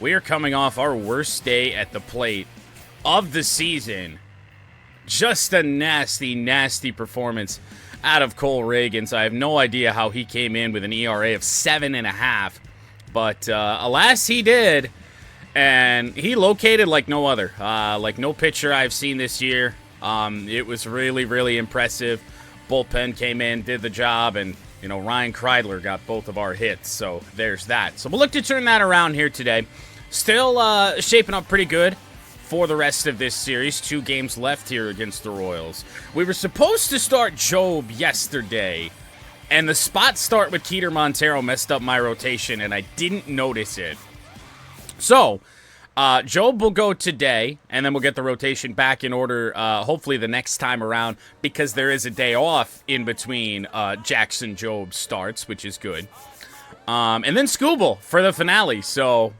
We are coming off our worst day at the plate of the season. Just a nasty, nasty performance out of Cole Reagans. I have no idea how he came in with an ERA of 7.5. But alas, he did. And he located like no other. Like no pitcher I've seen this year. It was really, really impressive. Bullpen came in, did the job, and you know, Ryan Kreidler got both of our hits, so there's that. So we'll look to turn that around here today. Still shaping up pretty good for the rest of this series. 2 games left here against the Royals. We were supposed to start Jobe yesterday, and the spot start with Keter Montero messed up my rotation, and I didn't notice it. So, Jobe will go today, and then we'll get the rotation back in order, hopefully the next time around, because there is a day off in between Jackson Jobe starts, which is good. And then Scooble for the finale, so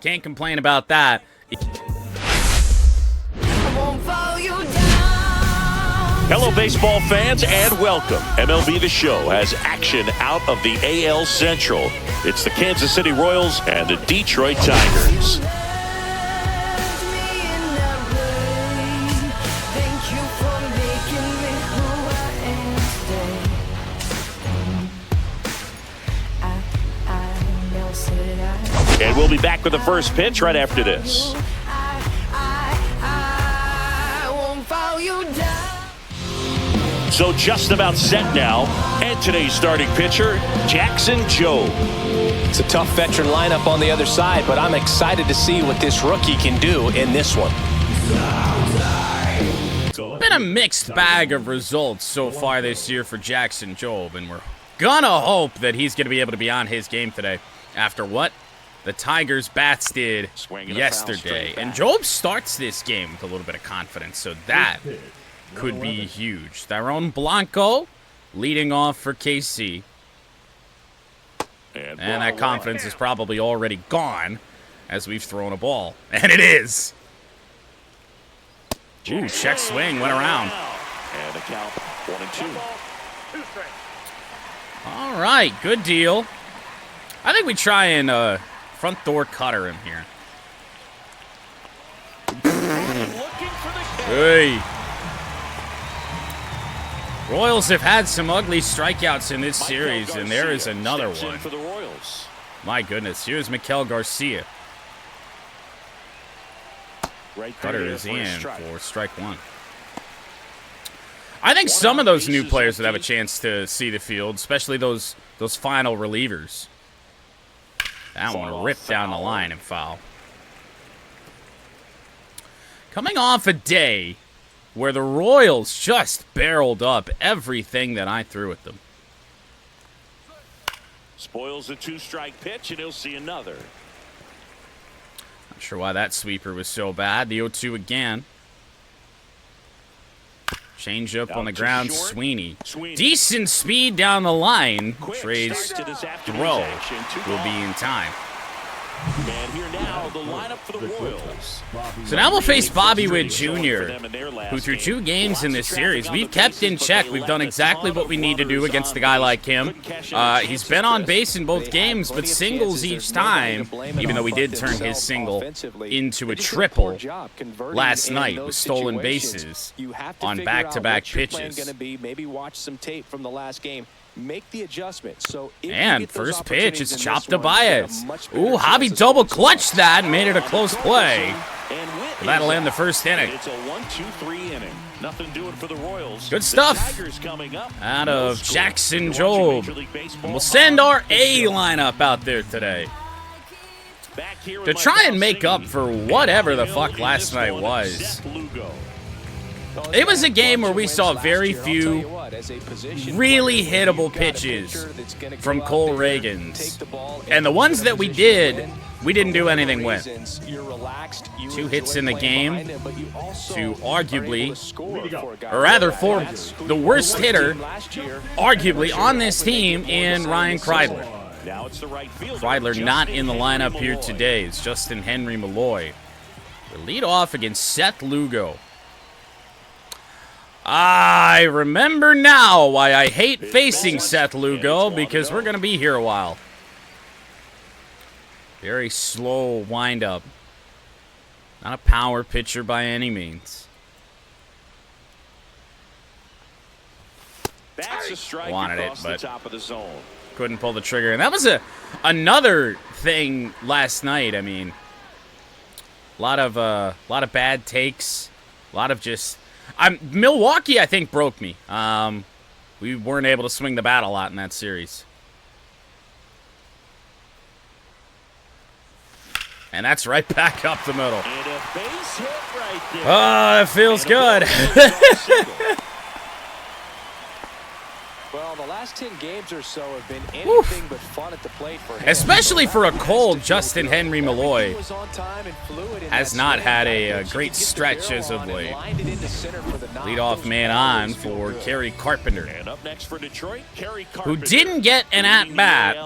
can't complain about that. Hello, baseball fans, and welcome. MLB The Show has action out of the AL Central. It's the Kansas City Royals and the Detroit Tigers. And we'll be back with the first pitch right after this. So just about set now, and today's starting pitcher, Jackson Jobe. It's a tough veteran lineup on the other side, but I'm excited to see what this rookie can do in this one. Been a mixed bag of results so far this year for Jackson Jobe, and we're gonna hope that he's gonna be able to be on his game today after what the Tigers bats did yesterday. And Jobe starts this game with a little bit of confidence, so that could be huge. Tyrone Blanco leading off for KC. And that confidence is probably already gone as we've thrown a ball. And it is. Ooh, check swing, went around. And a count, 1-2. All right, good deal. I think we try and front door cutter him here. Hey. Royals have had some ugly strikeouts in this series, and there is another one. My goodness, here's Maikel Garcia. Cutter is in for strike 1. I think some of those new players would have a chance to see the field, especially those final relievers. That one ripped down the line and foul. Coming off a day where the Royals just barreled up everything that I threw at them. Spoils a 2-strike pitch, and he'll see another. Not sure why that sweeper was so bad. The 0-2 again. Change up on the ground, Sweeney. Decent speed down the line. Trey's throw will be in time. And here now, the lineup for the Royals. So now we'll face Bobby Witt Jr., who through 2 games in this series, we've kept in check. We've done exactly what we need to do against a guy like him. He's been on base in both games, but singles each time, even though we did turn his single into a triple last night with stolen bases on back-to-back pitches. Maybe watch some tape from the last game. Make the adjustment. So and first pitch, it's chopped to Baez. Ooh, Javi double clutched that and made it a close play. Well, that'll end the first inning. It's a 1-2-3 inning. Nothing doing for the Royals. Good stuff out of Jackson Jobe. And we'll send our A lineup out there today to try and make up for whatever the fuck last night was. It was a game where we saw very few really hittable pitches from Cole Reagans. And the ones that we didn't do anything with. 2 hits in the game to arguably, or rather for the worst hitter, arguably on this team in Ryan Kreidler. Kreidler not in the lineup here today. It's Justin Henry Malloy. The lead off against Seth Lugo. I remember now why I hate facing Seth Lugo, because we're going to be here a while. Very slow windup. Not a power pitcher by any means. That's a strike Wanted it, across but the top of the zone. couldn't pull the trigger. And that was another thing last night. I mean, a lot of bad takes. A lot of just... Milwaukee, I think, broke me. We weren't able to swing the bat a lot in that series. And that's right back up the middle. And a base hit right there. Oh, that feels good. Well, the last 10 games or so have been anything but fun at the plate for him. Especially for a cold Justin Henry Malloy. Has not had a great stretch as of late. Leadoff man on for Kerry Carpenter. And up next for Detroit, Kerry Who Carpenter. didn't get an at-bat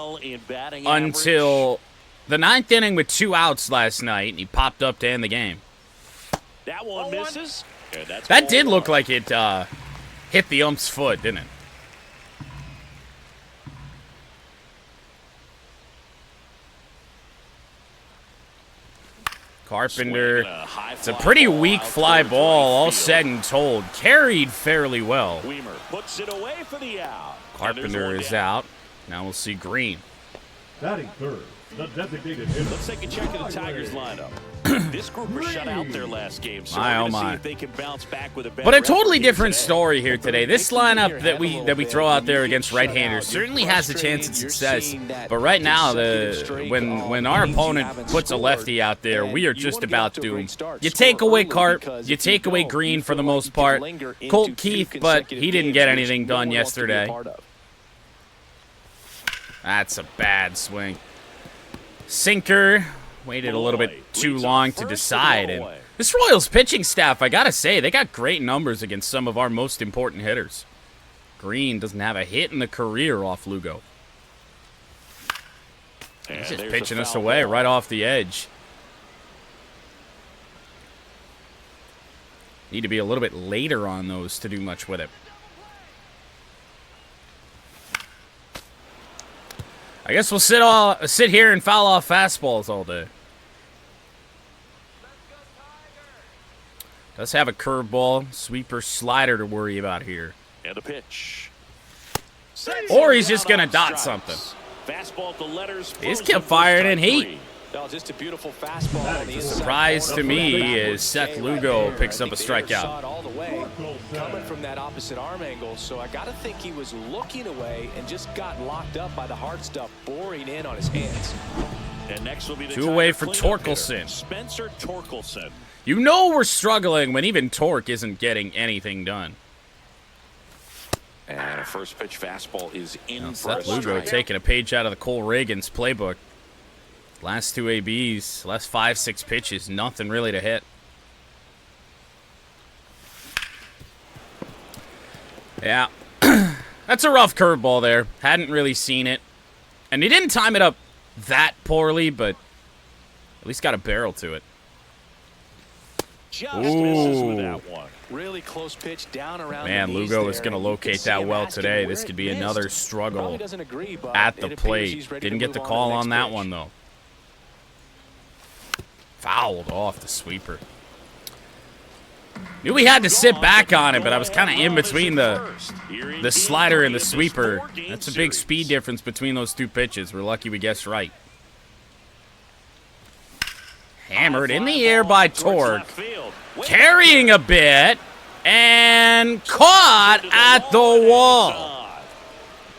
until the ninth inning with 2 outs last night, and he popped up to end the game. That one misses. And that's That did ball look one. like it hit the ump's foot, didn't it? Carpenter, it's a pretty weak fly ball, all said and told. Carried fairly well. Weimer puts it away for the out. Carpenter is out. Now we'll see Green. Batting third, the designated hitter. Let's take a check of the Tigers lineup. This group was shut out their last game, so My, we're oh going to see my. if they can bounce back with a better But a totally effort different today. story here today. This lineup that we throw out there against right-handers certainly has a chance at success. But right now, when our opponent puts a lefty out there, we are just about doomed. You take away Carp, you take away Green for the most part. Colt Keith, but he didn't get anything done yesterday. That's a bad swing. Sinker. Waited a little bit too long to decide. And this Royals pitching staff, I gotta say, they got great numbers against some of our most important hitters. Green doesn't have a hit in the career off Lugo. He's just pitching us away right off the edge. Need to be a little bit later on those to do much with it. I guess we'll sit here and foul off fastballs all day. Does have a curveball, sweeper, slider to worry about here. And a pitch. Or he's just going to dot something. Fastball to letters. He's kept firing in heat. Well, just a beautiful fastball on the inside. Surprise to me is Seth Lugo picks up a strikeout. All the way, coming from that opposite arm angle, so I got to think he was looking away and just got locked up by the hard stuff boring in on his hands. And next will be the 2 away for Tiger cleanup hitter, Torkelson. Spencer Torkelson. You know we're struggling when even Torque isn't getting anything done. And a first pitch fastball is in for a Seth Lugo strike. taking a page out of the Cole Reagan's playbook. Last 2 ABs, last 5-6 pitches, nothing really to hit. Yeah, that's a rough curveball there. Hadn't really seen it. And he didn't time it up that poorly, but at least got a barrel to it. Just misses with that one. Really close pitch down around Man, the knees Lugo there, is going to and you locate can see that him well asking today. where This it could be missed. another Probably struggle doesn't agree, but at it the appears plate. he's ready Didn't to get the move call to on the that next one, pitch. though. Fouled off the sweeper. Knew we had to sit back on it, but I was kind of in between the slider and the sweeper. That's a big speed difference between those 2 pitches. We're lucky we guessed right. Hammered in the air by Torque. Carrying a bit. And caught at the wall.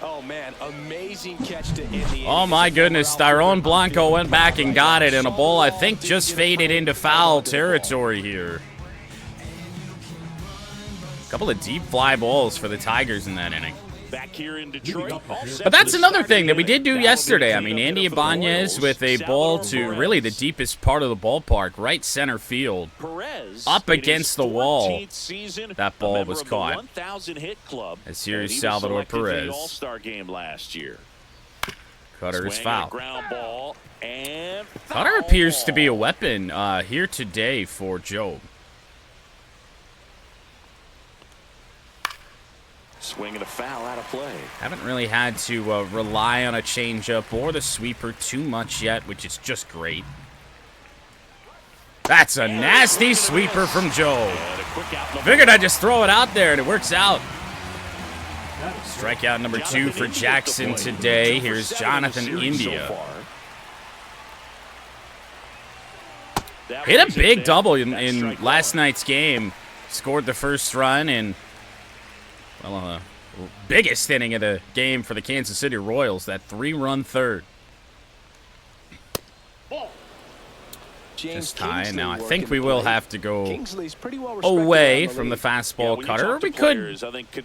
Oh, man, amazing catch to end the Oh, my goodness. Tyrone Blanco went back and got it. And a ball, I think, just faded into foul territory here. A couple of deep fly balls for the Tigers in that inning. Back here in Detroit. But that's another thing that we did do yesterday. I mean, Andy Ibanez with a ball to really the deepest part of the ballpark, right center field. Up against the wall. That ball was caught. As here's Salvador Perez. All-Star game last year. Cutter is foul. Ground ball and Cutter appears to be a weapon here today for Jobe. Swing and a foul out of play. Haven't really had to rely on a changeup or the sweeper too much yet, which is just great. That's a nasty sweeper from Jobe. Figured I'd just throw it out there, and it works out. Strikeout number 2 for Jackson today. Here's Jonathan India. Hit a big double in last night's game. Scored the first run and, well, biggest inning of the game for the Kansas City Royals, that 3-run third. Just high. Now I think we will have to go away from the fastball cutter, or we could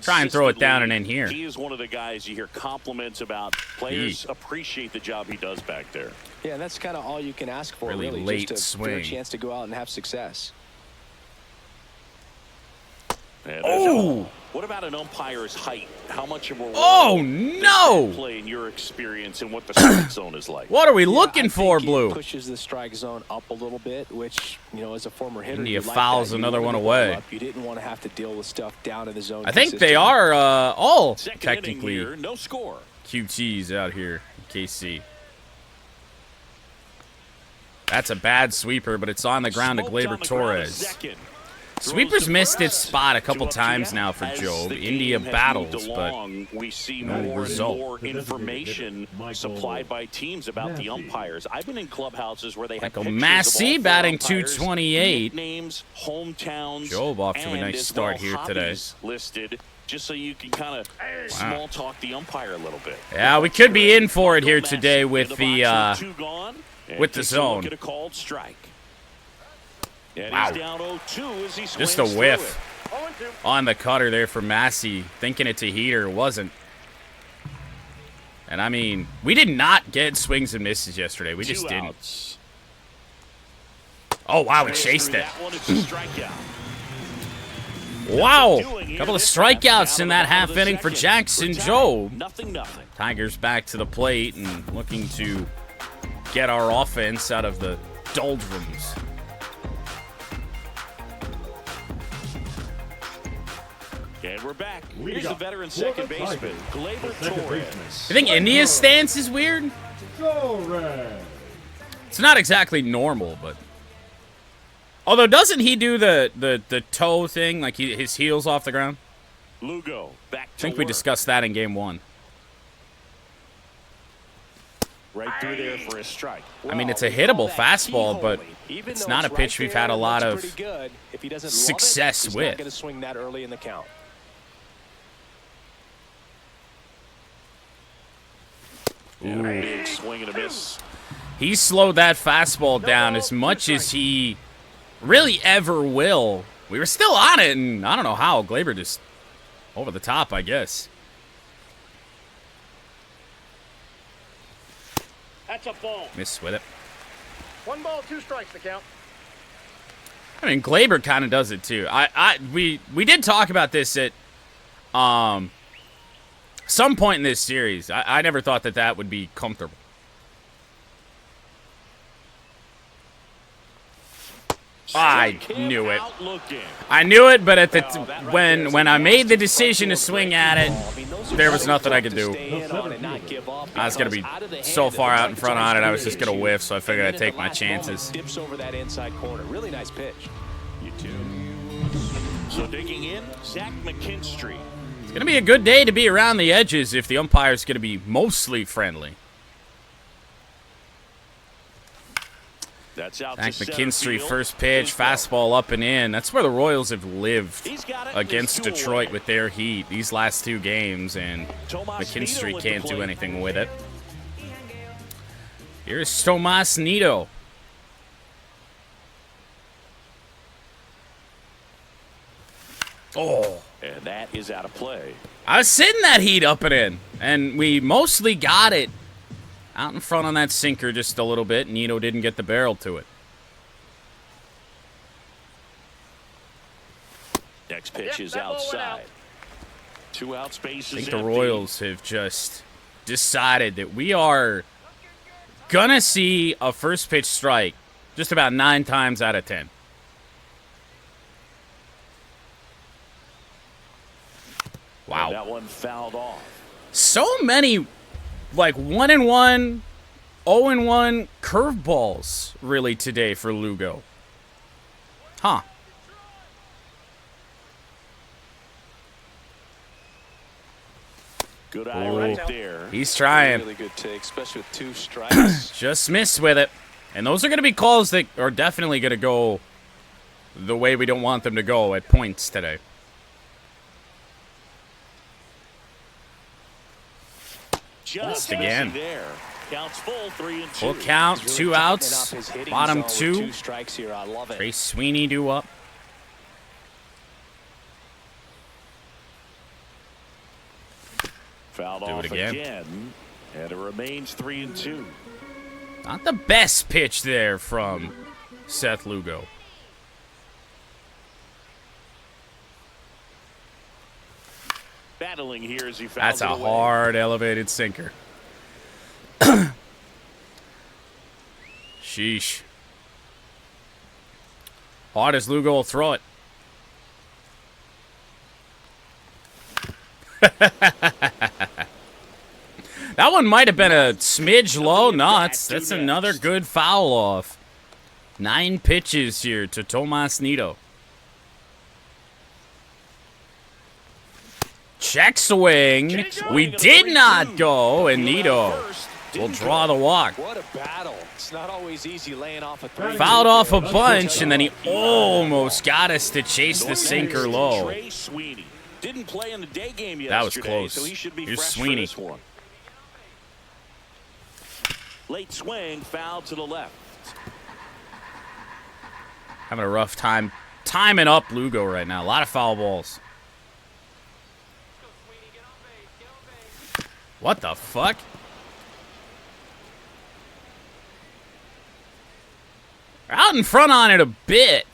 try and throw it down and in here. He is one of the guys you hear compliments about. Players appreciate the job he does back there. Yeah, and that's kind of all you can ask for, Really really, late just a swing. fair chance to go out and have success. Oh! What about an umpire's height? How much of a role no! play in your experience and what the strike zone is like? What are we looking for, Blue? Pushes the strike zone up a little bit, which, you know, as a former hitter, India you like fouls that. You another wanted one to ball away. up. You didn't want to have to deal with stuff down in the zone. I think they consistently. are all Second technically inning here, no score. QTs out here in KC. That's a bad sweeper, but it's on the ground to Gleyber Torres. Sweeper's missed its spot a couple times now for Jobe. India battles, but we see no more result. and more information supplied by teams about the umpires. I've been in clubhouses where they have Michael pictures Massey of all batting umpires, 228. names, hometowns, Jobe off to a and nice as start well, here today. hobbies listed, just so you can kind of small talk the umpire a little bit. Yeah, we could be in for it here today with the zone. Get a called strike. And Wow. he's down 0-2 as he Just a swings whiff through it. on the cutter there for Massey. Thinking it's a heater, wasn't. And I mean, we did not get swings and misses yesterday. We just Two didn't. outs. Oh, wow, we chased it. That one, it's a strikeout. Wow, a couple of strikeouts in that half inning for Jackson Jobe. Nothing. Tigers back to the plate and looking to get our offense out of the doldrums. And we're back. We Here's the got veteran for second the baseman, Tigers, Gleyber the second Torres. baseman. You think India's stance is weird? Torres. It's not exactly normal, but... Although, doesn't he do the toe thing, like his heels off the ground? Lugo back to I think we work. discussed that in game 1. Right through there for a strike. I mean, it's a hittable fastball, but it's not a pitch we've had a lot of success with. He's not going to swing that early in the count. And a big swing and a miss. He slowed that fastball down as much as he really ever will. We were still on it, and I don't know how. Gleyber just over the top, I guess. That's a ball. Miss with it. 1 ball, 2 strikes to count. I mean, Gleyber kind of does it too. We did talk about this at some point in this series. I never thought that would be comfortable. I knew it. I knew it, but at the when I made the decision to swing at it, there was nothing I could do. I was gonna be so far out in front on it, I was just gonna whiff. So I figured I'd take my chances. Dips over that inside corner. Really nice pitch. You too. So digging in, Zach McKinstry. It's gonna be a good day to be around the edges if the umpire's gonna be mostly friendly. That's out Zach to center McKinstry, field. first pitch, fastball up and in. That's where the Royals have lived He's got it. against It's 2 Detroit away. with their heat these last 2 games, and Tomas McKinstry Nido at the can't do plate. anything with it. Here's Tomas Nido. Oh. And that is out of play. I was sitting that heat up and in, and we mostly got it out in front on that sinker just a little bit. Nido didn't get the barrel to it. Next pitch is that ball went out. outside. 2 out I spaces. think the empty. Royals have just decided that we are gonna see a first pitch strike just about 9 times out of 10. Wow. And that one fouled off. So many, like, 1-1, 0-1 curveballs, really, today for Lugo. Huh. Good eye Ooh. right there. He's trying. Really good take, especially with 2 strikes. Just missed with it. And those are going to be calls that are definitely going to go the way we don't want them to go at points today. Just again. there. Counts full, 3-2. Full count, He's 2 really tightening outs, up his hitting bottom zone with 2. 2 strikes here. I love it. Trace Sweeney due up. Fouled Do off it again. and it remains 3-2. Not the best pitch there from Seth Lugo. Battling here as he fouls That's a it away. hard elevated sinker. Sheesh. Hard as Lugo will throw it. That one might have been a smidge low. No, that's another good foul off. 9 pitches here to Tomas Nido. Check swing. We did not go, and Nido will draw the walk. What a battle. It's not always easy laying off a 3. Fouled off a bunch, and then he almost got us to chase the sinker low. Trey Sweeney didn't play in the day game yesterday, That was close. so he should be Here's fresh Sweeney. for this one. Late swing, foul to the left. Having a rough time timing up Lugo right now. A lot of foul balls. What the fuck? Out in front on it a bit.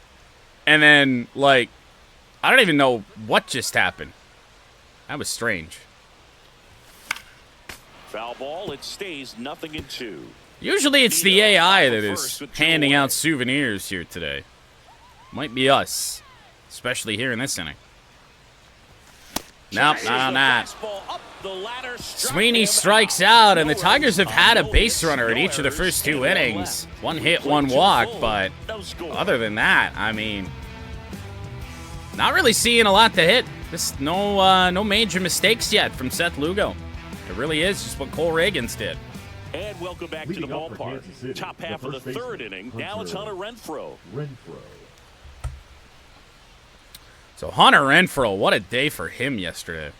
And then, like, I don't even know what just happened. That was strange. Foul ball, it stays 0-2. Usually it's the AI that is handing out souvenirs here today. Might be us. Especially here in this inning. Nope, not on that. Sweeney strikes out, and the Tigers have had a base runner in each of the first 2 innings. 1 hit, 1 walk, but other than that, I mean, not really seeing a lot to hit. Just no major mistakes yet from Seth Lugo. It really is just what Cole Reagans did. And welcome back to the ballpark. Top half of the 3rd inning. Now it's Hunter Renfroe. So Hunter Renfroe, what a day for him yesterday.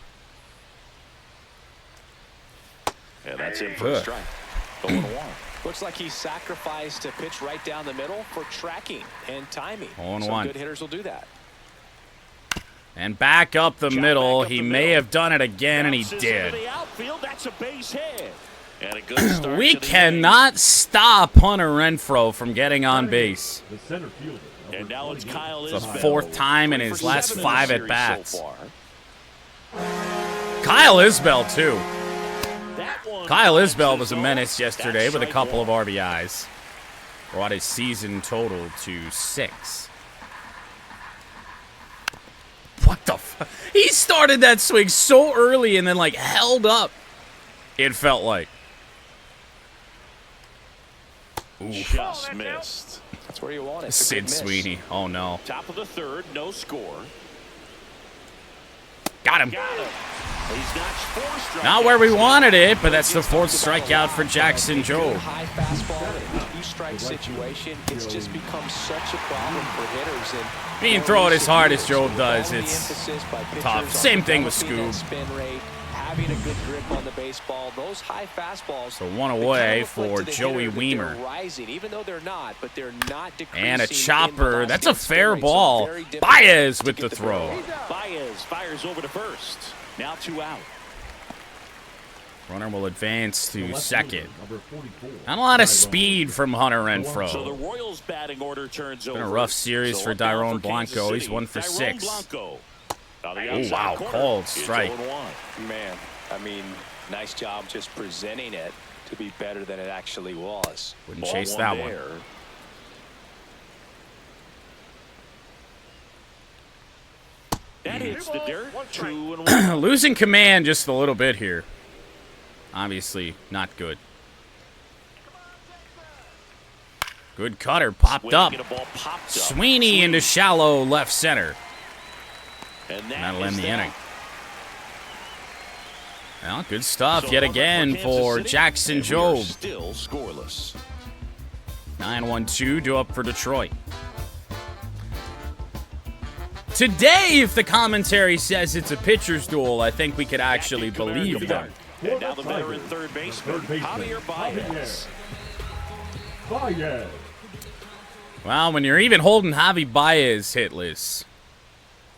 And that's in for a strike. 0-1. Looks like he sacrificed a pitch right down the middle for tracking and timing. 0-1. Some good hitters will do that. And back up the middle. He may have done it again, and he did. That's a base hit. And a good start We to the cannot stop Hunter Renfroe from getting on base. The center fielder. inning. And now it's Kyle It's Isbell. the 4th time in his last 7 5 series at-bats. so far. Kyle Isbell, too. That one Kyle finds Isbell the was a zone. menace yesterday That's with a strike couple one. of RBIs. Brought his season total to 6. What the fuck? He started that swing so early and then, like, held up. It felt like. Just missed. That's where you want it. It's a good Sid miss. Sweeney. Oh, no. Top of the 3rd, no score. Got him. Got him. He's notched 4 strikeouts. Not where we wanted it, but that's the 4th strikeout for Jackson Good Jobe. high fastball in a 2-strike situation. It's just become such a problem for hitters. And Being thrown as hard as Jobe does, all the it's emphasis by pitchers tough. on Same thing with developing Scoob. that spin rate, having a good grip on the baseball. Those high fastballs. So one they away kind of for reflect to the Joey hitter that Weimer. they're rising, even though they're not, but they're not decreasing. And a in chopper. velocity That's a and spin fair rate, so ball. very difficult Baez to with get the barrel. throw. Baez fires over to first. Now 2 out. Runner will advance to second. Number 44. Not a lot of speed from Hunter So the Renfroe. Royals batting order turns over. Been a rough series So for up now Dyrone Kansas Blanco. He's City. 1 for Dyrone 6. Blanco. On the Oh, outside wow, corner. called It's strike. 0-1. Man, I mean, nice job just presenting it to be better than it actually was. Wouldn't Ball chase that one. there. That hits the dirt. 2-1. Losing command just a little bit here. Obviously, not good. Good cutter, popped up. Sweeney into shallow left center. And That'll end the inning. Well, good stuff yet again for Jackson Jobe. Still scoreless. 9-1-2 due up for Detroit. Today, if the commentary says it's a pitcher's duel, I think we could actually believe that. And now the veteran third baseman, Javier Baez. Baez. Well, when you're even holding Javi Baez hitless,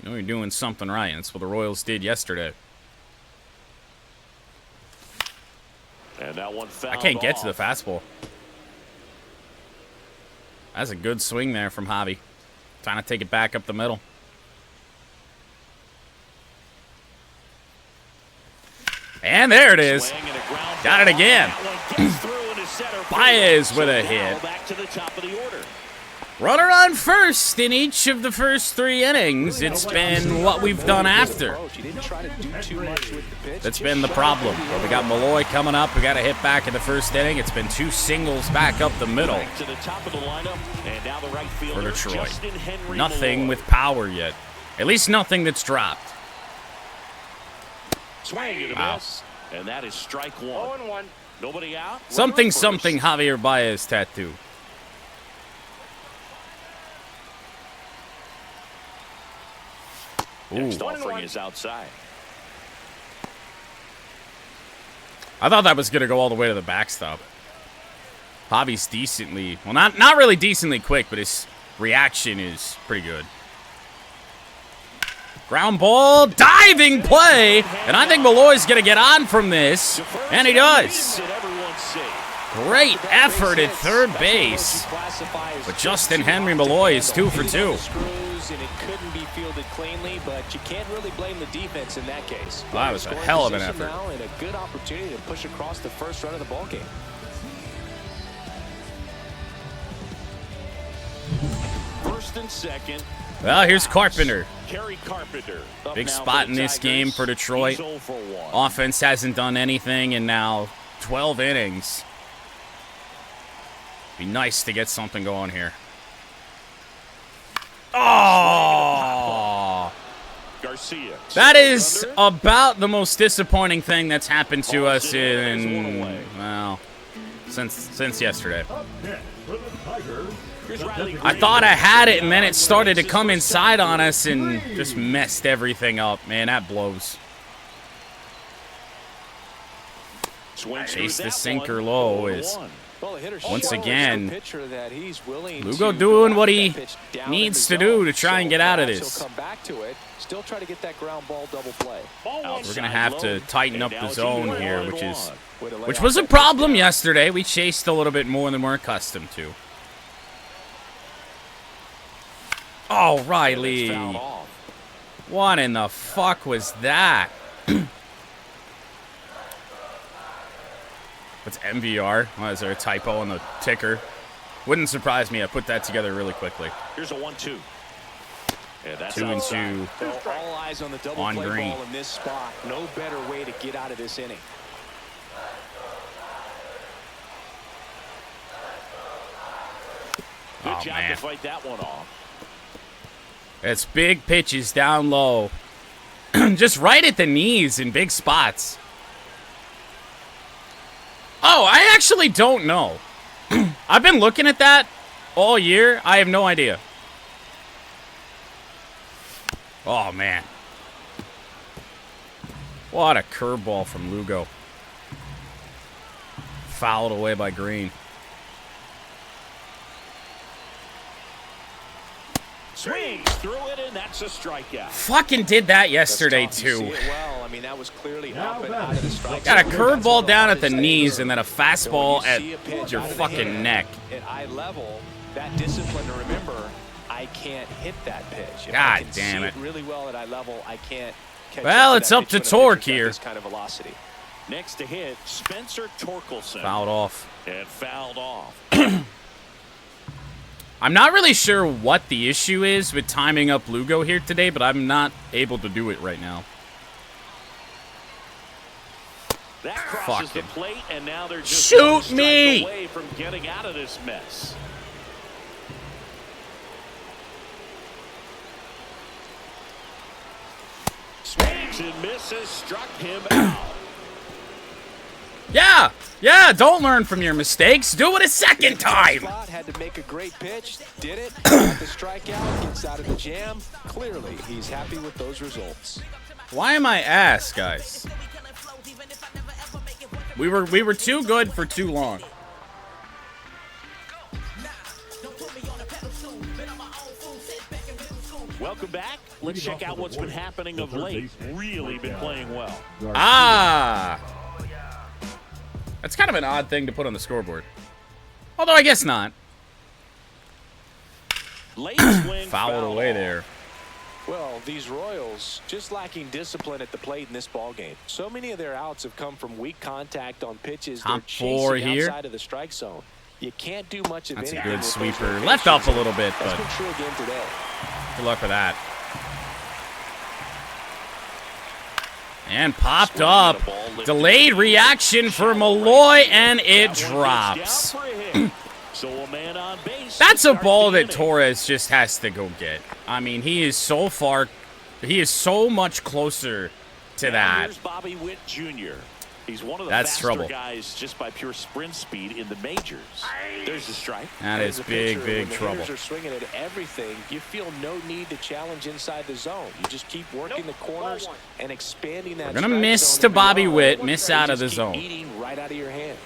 you know you're doing something right. And that's what the Royals did yesterday. And that one fouled I can't get to the off. fastball. That's a good swing there from Javi. Trying to take it back up the middle. And there it is. Swing and a ground Got it ball. again. That one gets through into center Baez field. with a So hit. now back to the top of the order. Runner on first in each of the first 3 innings. It's been what we've done after. He didn't try to do too much with the pitch. That's been the problem. Well, we got Malloy coming up. We got a hit back in the first inning. It's been 2 singles back up the middle Back to the top of the lineup, and now the right fielder, for Detroit. Justin Henry Nothing Malloy. with power yet. At least nothing that's dropped. Swing and a Wow. miss, and that is strike 1. 0-1. Nobody out. Something, Runner at first. something Javier Baez tattoo. Next Ooh. offering is outside. I thought that was going to go all the way to the backstop. Javi's decently, well, not really decently quick, but his reaction is pretty good. Ground ball, diving play, and I think Malloy's going to get on from this, and he does. Great effort at third base, but Justin Henry Malloy is 2 for 2. And it couldn't be fielded cleanly, but you can't really blame the defense in that case. Well, that was a hell of an Position effort. now and a good opportunity to push across the first run of the ball game. First and second. Well, here's Carpenter. Kerry Carpenter. Up Big now spot for in the this Tigers. game for Detroit. He's 0 for 1. Offense hasn't done anything in now 12 innings. Be nice to get something going here. Oh! Garcia. That is about the most disappointing thing that's happened to us in, well, since yesterday. Up next for the Tigers. Here's Riley I thought I had it, and then it started to come inside on us and just messed everything up. Man, that blows. Chase the sinker low is Well, the hitter Once shows again, the pitcher that he's willing Lugo to doing go what after he that pitch down needs in to the do zone. to try and So get out of perhaps this. He'll come back to it. Still try to get that ground ball double play. We're going to have to tighten up the zone here, which Way to lay which out was a that problem pitch down. yesterday. We chased a little bit more than we're accustomed to. Oh, Riley. fouled off. What in the fuck was that? What's MVR? Oh, is there a typo on the ticker? Wouldn't surprise me. I put that together really quickly. Here's a 1-2. And that's 2 and outside. 2. Well, all eyes on the double On play green. ball in this spot. No better way to get out of this inning. Good Oh, job man. to fight that one off. It's big pitches down low. Just right at the knees in big spots. Oh, I actually don't know. I've been looking at that all year. I have no idea. Oh, man. What a curveball from Lugo. Fouled away by Green. Swings through it, and that's a strikeout. Fucking did that yesterday, That's tough. You too. see it well. I mean, that was clearly Now up and back. out of the strike Got a zone. curveball down at the That's knees what and then a So when fastball you at see a pitch your out of the fucking hand neck. At eye level, that discipline to remember, I can't hit that pitch. If God I can damn see it. really well at eye level, I can't catch Well, up it's that up pitch to when a Torque pitcher's got here. This kind of velocity. Next to hit, Spencer Torkelson. Fouled off. And fouled off. I'm not really sure what the issue is with timing up Lugo here today, but I'm not able to do it right now. That crosses the plate, and now they're just shoot me away from getting out of this mess. Swings and misses, struck him out. Yeah, don't learn from your mistakes. Do it a second time. Had to make a great pitch, did it, got the strikeout, gets out of the jam. Clearly, he's happy with those results. Why am I ass, guys? We were too good for too long. Welcome back. Let's check out what's been happening of late. Really been playing well. That's kind of an odd thing to put on the scoreboard. Although I guess not. Late swing, fouled away there. Well, these Royals just lacking discipline at the plate in this ball game. So many of their outs have come from weak contact on pitches they're chasing outside of the strike zone. You can't do much of anything. That's a good sweeper. Left off a little bit, but that's been true again today. Good luck with that. And popped up. Delayed reaction for Malloy, and it drops. That's a ball that Torres just has to go get. I mean, he is so far. He is so much closer to that. Here's Bobby Witt Jr. He's one of the That's faster trouble. guys just by pure sprint speed in the majors. There's the strike. That is big trouble. When the are swinging at everything, you feel no need to challenge inside the zone. You just keep working the corners and expanding that. We're gonna miss to Bobby Witt, miss out of the zone. Eating right out of your hand.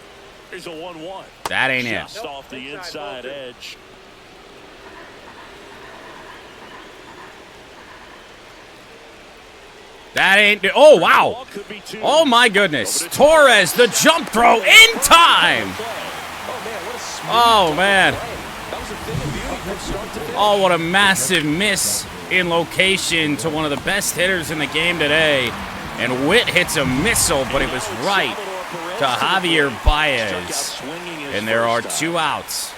There's a 1-1. That ain't it. Just off the inside edge. That ain't. Oh, wow. Oh, my goodness. Torres, the jump throw in time. Oh, man. Oh, what a massive miss in location to one of the best hitters in the game today. And Witt hits a missile, but it was right to Javier Baez. And there are 2 outs.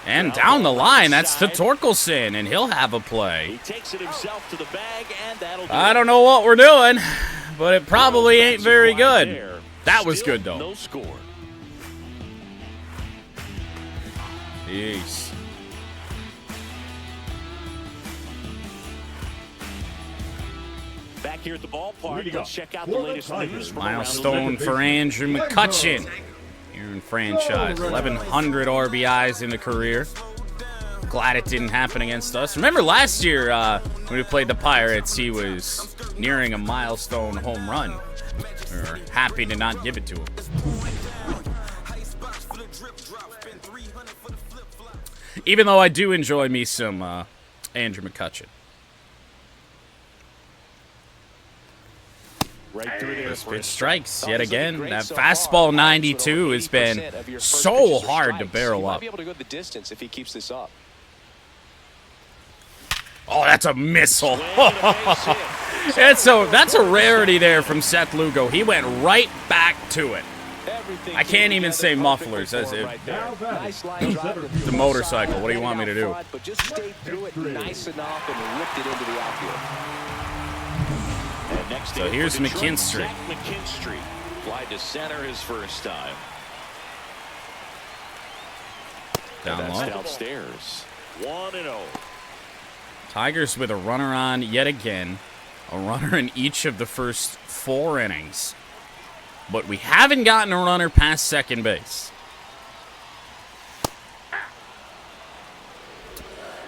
And down the line, that's to Torkelson, and he'll have a play. He takes it himself to the bag, and that'll do I don't know what we're doing, but it probably ain't very good. That was good, though. No score. Jeez. Back here at the ballpark, let's check out the latest news from Milestone for Andrew McCutchen. Here in franchise, 1,100 RBIs in the career. Glad it didn't happen against us. Remember last year when we played the Pirates, he was nearing a milestone home run. We were happy to not give it to him. Even though I do enjoy me some Andrew McCutchen. Right through there. Pitch strikes yet again. That fastball 92 has been so hard to barrel up. Be able to go the distance if he keeps this up. Oh, that's a missile. That's a rarity there from Seth Lugo. He went right back to it. I can't even say mufflers. That's it. The motorcycle. What do you want me to do? But just stayed through it nice enough and ripped it into the outfield. So here's McKinstry. McKinstry fly to center his first time. Down low. Downstairs. 1-0. Tigers with a runner on yet again. A runner in each of the first 4 innings. But we haven't gotten a runner past second base.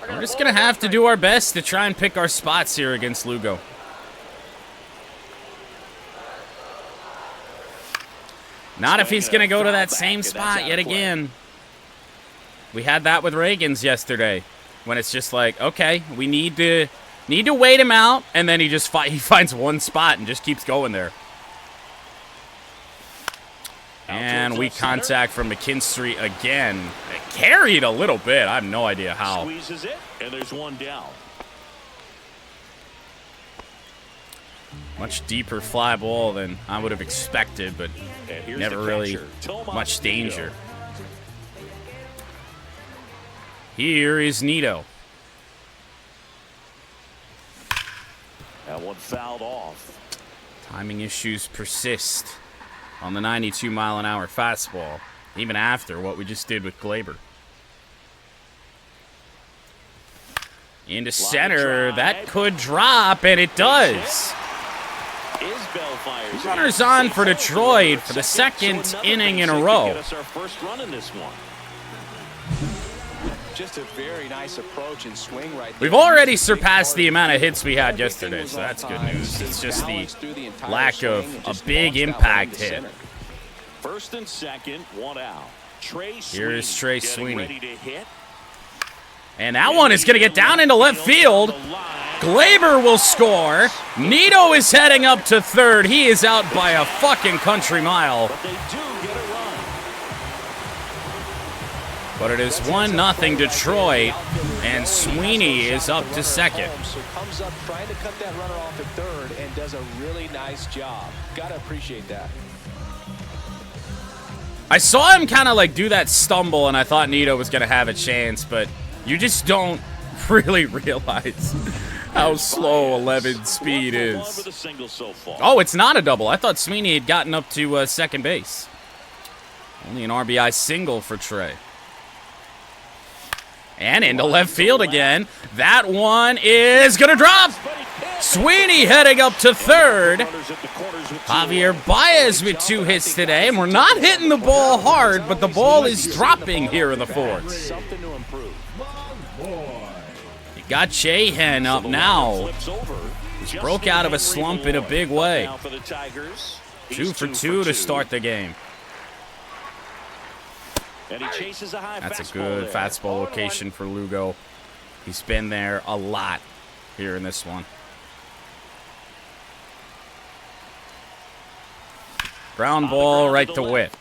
We're just going to have to do our best to try and pick our spots here against Lugo. Not if he's going to go to that same spot yet again. We had that with Reagan's yesterday, when it's just like, okay, we need to wait him out, and then he finds one spot and just keeps going there. And we contact from McKinstry again. It carried a little bit. I have no idea how. Squeezes it, and there's one down. Much deeper fly ball than I would have expected, but never really much danger. Here is Nito. That one fouled off. Timing issues persist on the 92-mile-an-hour fastball, even after what we just did with Glaber. Into center. That could drop, and it does. Runners on for Detroit for the second inning in a row. Just a very nice approach and swing right there. We've already surpassed the amount of hits we had yesterday, so that's good news. It's just the lack of a big impact hit. First and second, one out. Here's Trey Sweeney. And that one is going to get down into left field. Glaber will score. Nito is heading up to third. He is out by a fucking country mile. But it is 1-0 Detroit, and Sweeney is up to second. So comes up trying to cut that runner off at third and does a really nice job. Gotta appreciate that. I saw him kind of like do that stumble, and I thought Nito was going to have a chance, but you just don't really realize how slow 11 speed is. Oh, it's not a double. I thought Sweeney had gotten up to second base. Only an RBI single for Trey. And into left field again. That one is going to drop. Sweeney heading up to third. Javier Baez with 2 hits today. And we're not hitting the ball hard, but the ball is dropping here in the fourth. Something to improve. You got Chahan up now. He broke out of a slump in a big way. 2 for 2 to start the game. And he chases a high That's a fastball good there. fastball location for Lugo. He's been there a lot here in this one. Ground ball right to Witt.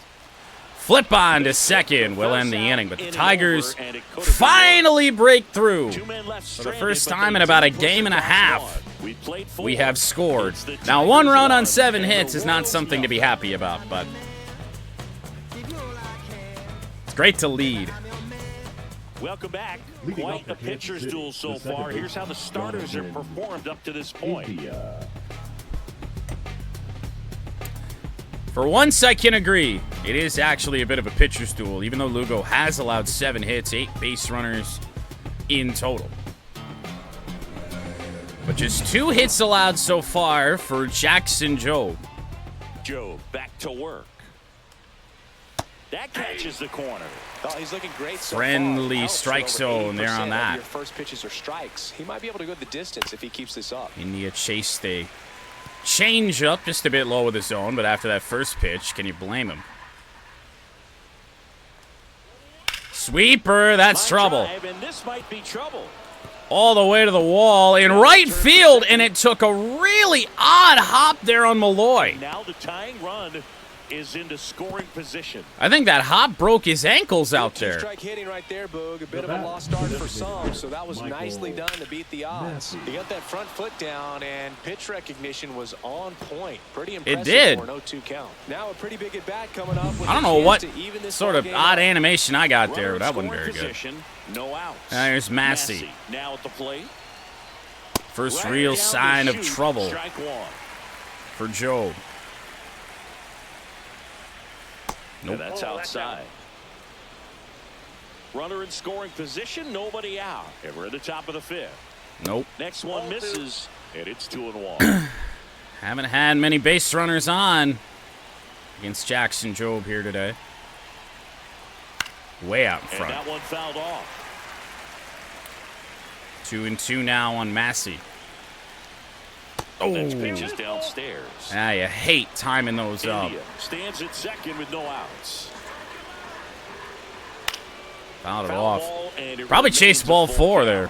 Flip on to second will end the inning, but the Tigers finally break through. For the first time in about a game and a half, we have scored. Now, 1 run on 7 hits is not something to be happy about, but it's great to lead. Welcome back. Quite the pitcher's duel so far. Here's how the starters have performed up to this point. For once, I can agree. It is actually a bit of a pitcher's duel, even though Lugo has allowed 7 hits, 8 base runners in total. But just 2 hits allowed so far for Jackson Jobe. Jobe back to work. That catches the corner. Oh, he's looking great so Friendly far. strike zone there on that. Your first pitches are strikes. He might be able to go the distance if he keeps this up. India chased a change up just a bit low of the zone, but after that first pitch, can you blame him? Sweeper, that's trouble. And this might be trouble. All the way to the wall in right field, and it took a really odd hop there on Malloy. Now the tying run is into scoring position. I think that hop broke his ankles out there. Strike hitting right there, Boog. A bit of a lost start for some, so that was nicely done to beat the odds. He got that front foot down, and pitch recognition was on point. Pretty impressive. It did. For an 0-2 count. Now a pretty big at bat coming up. With I don't a know chance what to even this sort ball of game odd up. animation I got there, Runner but that in wasn't very scoring good. position, no outs. There's Massey. Now at the plate. First Right real down sign to of shoot. trouble Strike 1. for Jobe. Nope. That's outside. Runner in scoring position, nobody out. And we're at the top of the 5th. Nope. Next one misses, and it's 2-1. Haven't had many base runners on against Jackson Jobe here today. Way out in And front. that one fouled off. 2-2 now on Massey. Next pitch Oh, is downstairs. you hate timing those up. India stands at second with no outs. Fouled it Foul off. ball, and it Probably remains chased a ball full 4 count. there.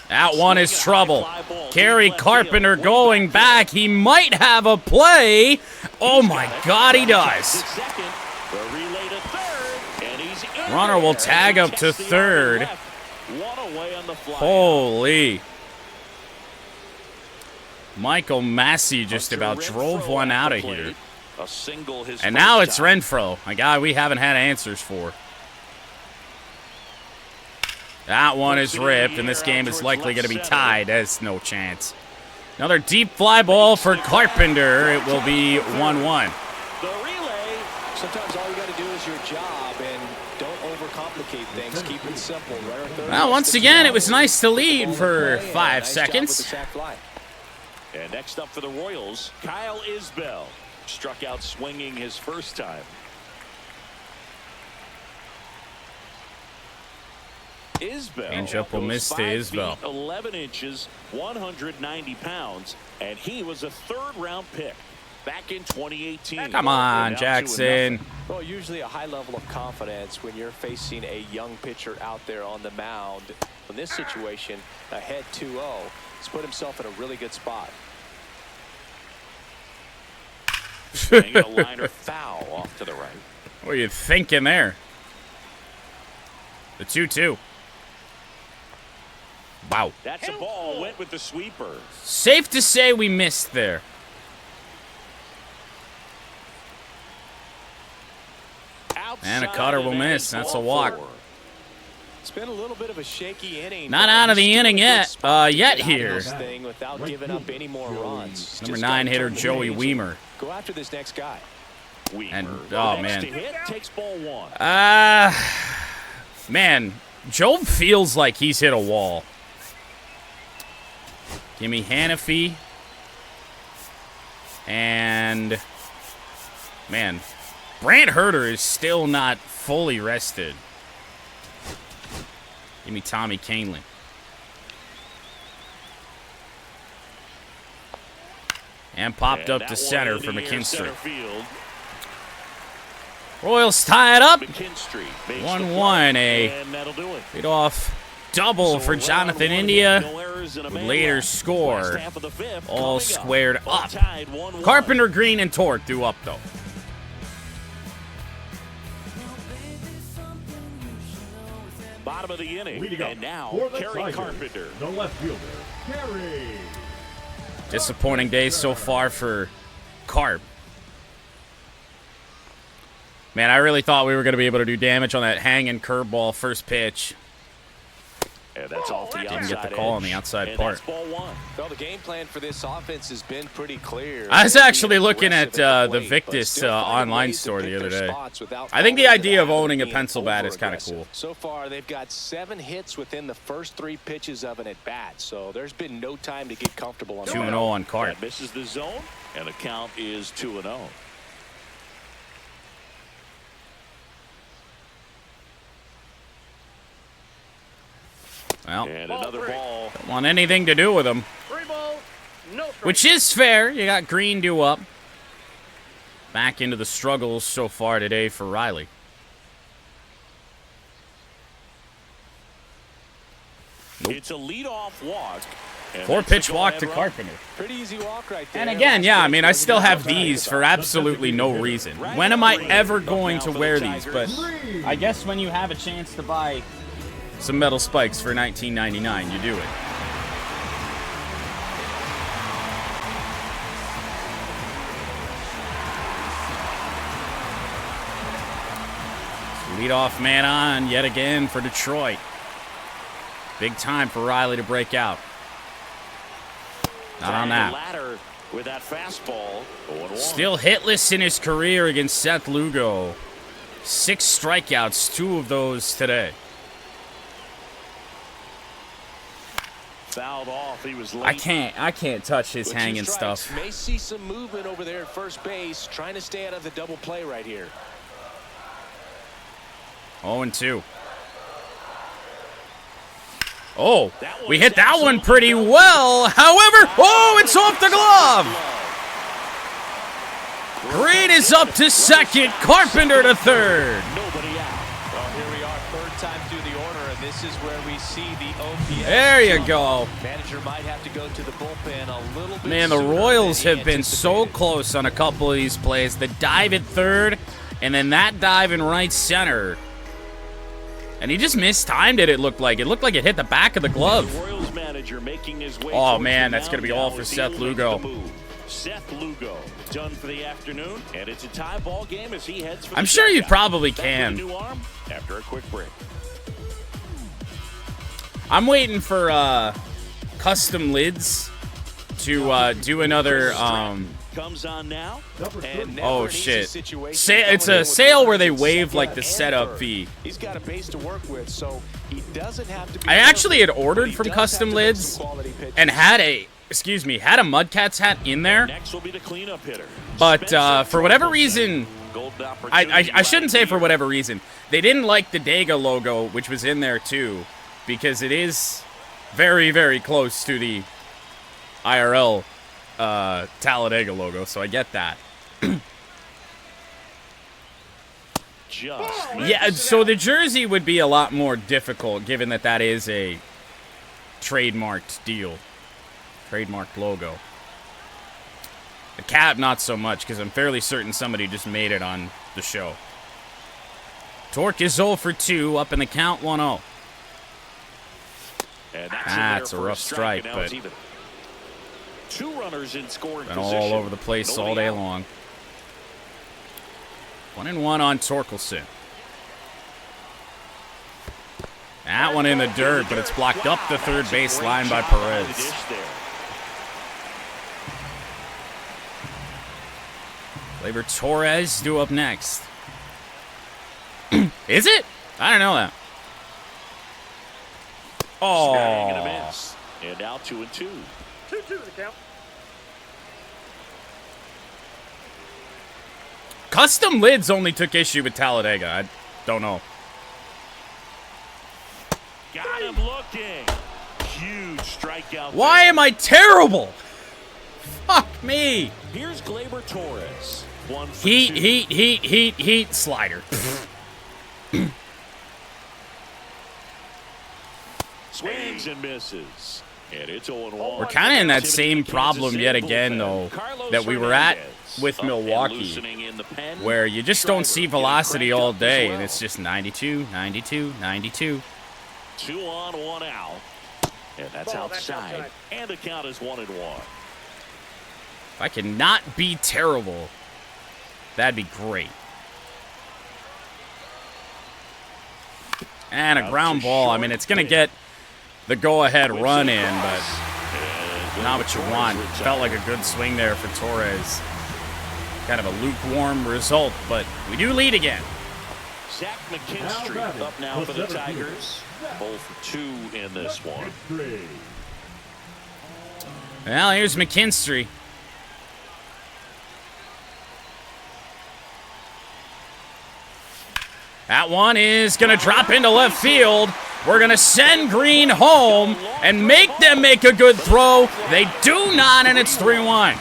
That one is trouble. Kerry Carpenter going back. He might have a play. Oh my God, he does. Runner will tag up to third. Holy. Michael Massey just about drove one out of here. A single his And now first it's time. Renfroe, a guy we haven't had answers for. That one is ripped, and this game is likely going to be tied. There's no chance. Another deep fly ball for Carpenter. It will be 1-1. The relay. Sometimes all you got to do is your job, and don't overcomplicate things. Keep it simple. Well, once again, it was nice to lead for 5 seconds. And next up for the Royals, Kyle Isbell. Struck out swinging his first time. Isbell. Changeup will miss to Isbell. 11 inches, 190 pounds, and he was a third-round pick back in 2018. Come on, Jackson. Well, usually a high level of confidence when you're facing a young pitcher out there on the mound. In this situation, ahead 2-0, he's put himself in a really good spot. Swing a liner foul off to the right. What are you thinking there? The 2-2. Wow. That's a ball. Went with the sweeper. Safe to say we missed there. And a cutter will miss. That's a walk. It's been a little bit of a shaky inning. Not out of the inning yet. Yet here. Without giving up any more runs. Number 9 hitter Joey Weimer. Go after this next guy. And oh man. Takes ball 1. Man, Jobe feels like he's hit a wall. Give me Hannafy. And man, Brant Herter is still not fully rested. Give me Tommy Kahnle. And popped up to center for McKinstry. Royals tie it up. 1-1. A leadoff double for Jonathan India. Would later score. All squared up. Carpenter, Green, and Torque do up, though. Bottom of the inning. And now, Kerry Carpenter. The left fielder, Kerry. Disappointing day so far for Carp. Man, I really thought we were going to be able to do damage on that hanging curveball first pitch. And that's off the outside. Didn't get the call on the outside part. Well, the game plan for this offense has been pretty clear. I was actually looking at the Victus online store the other day. I think the idea of owning a pencil bat is kind of cool. So far, they've got 7 hits within the first 3 pitches of an at-bat, so there's been no time to get comfortable on 2-0 on Carp. That misses the zone, and the count is 2-0. Well, and another ball. Don't want anything to do with him. 3 balls, no strikes. Which is fair. You got Green due up. Back into the struggles so far today for Riley. Nope. It's a leadoff walk. 4-pitch walk to Carpenter. Pretty easy walk right there. And again, yeah, I mean, I still have these for absolutely no reason. When am I ever going to wear these? But I guess when you have a chance to buy some metal spikes for $19.99, you do it. Leadoff man on yet again for Detroit. Big time for Riley to break out. Not on that. With that fastball. Still hitless in his career against Seth Lugo. 6 strikeouts, 2 of those today. Fouled off. He was late. I can't touch his hanging stuff. May see some movement over there at first base, trying to stay out of the double play right here. 0-2. Oh, we hit that one pretty well. However, oh, it's off the glove. Green is up to second. Carpenter to third. Nobody out. Well, here we are, 3rd time through the order, and this is where we see the OPS. There you go. Manager might have to go to the bullpen a little bit. Man, the Royals have been so close on a couple of these plays. The dive at third, and then that dive in right center. And he just mistimed it, it looked like. It looked like it hit the back of the glove. Royals manager making his way oh, man, that's going to be all for Seth Lugo. Seth Lugo done for the afternoon, and it's a tie ball game as he heads for the I'm sure you shutout. probably Back can. with a new arm after a quick break. I'm waiting for custom lids to do another comes on now. And oh never an easy shit. situation It's coming in a with sale where they runners in waive second like the and setup third. fee. He's got a base to work with, so he doesn't have to be I actually had perfect, ordered but he from does Custom have to make Lids some quality pitches. and had a Mudcats hat in there, Next will be the cleanup hitter. but Spencer for whatever Torkelson. reason, Golden opportunity I shouldn't say right for here. whatever reason, they didn't like the Dega logo, which was in there too, because it is very, very close to the IRL Talladega logo, so I get that. Just Yeah, so the jersey would be a lot more difficult, given that that is a trademarked deal. Trademarked logo. The cap, not so much, because I'm fairly certain somebody just made it on the show. Torque is 0 for 2, up in the count 1-0. And That's a rough strike, and now but it's even. Two runners in scoring been position. all over the place all day long. 1-1 on Torkelson. That one in the dirt, but it's blocked up the third base line by Perez. Gleyber Torres due up next. Is it? I don't know that. Swing and a Oh. miss. And now 2-2. 2-2 the count. Custom Lids only took issue with Talladega. I don't know. Got him looking. Huge strikeout. Why am I terrible? Fuck me. Here's Gleyber Torres. 1 for 2. Heat, slider. Swings and misses. And it's 0-1. We're kind of in that same problem yet again, though, that we were at with Milwaukee, where you just don't see velocity all day, and it's just 92, 92, 92. 2 on, 1 out. And that's Ball, that's outside. outside. And the count is 1-1. If I can not be terrible, that'd be great. And a ground ball. I mean, it's going to get the go-ahead run in, but not what you want. Felt like a good swing there for Torres. Kind of a lukewarm result, but we do lead again. Zach McKinstry up now for the Tigers. 0 for 2 in this one. Well, here's McKinstry. That one is going to drop into left field. We're going to send Green home and make them make a good throw. They do not, and it's 3-1.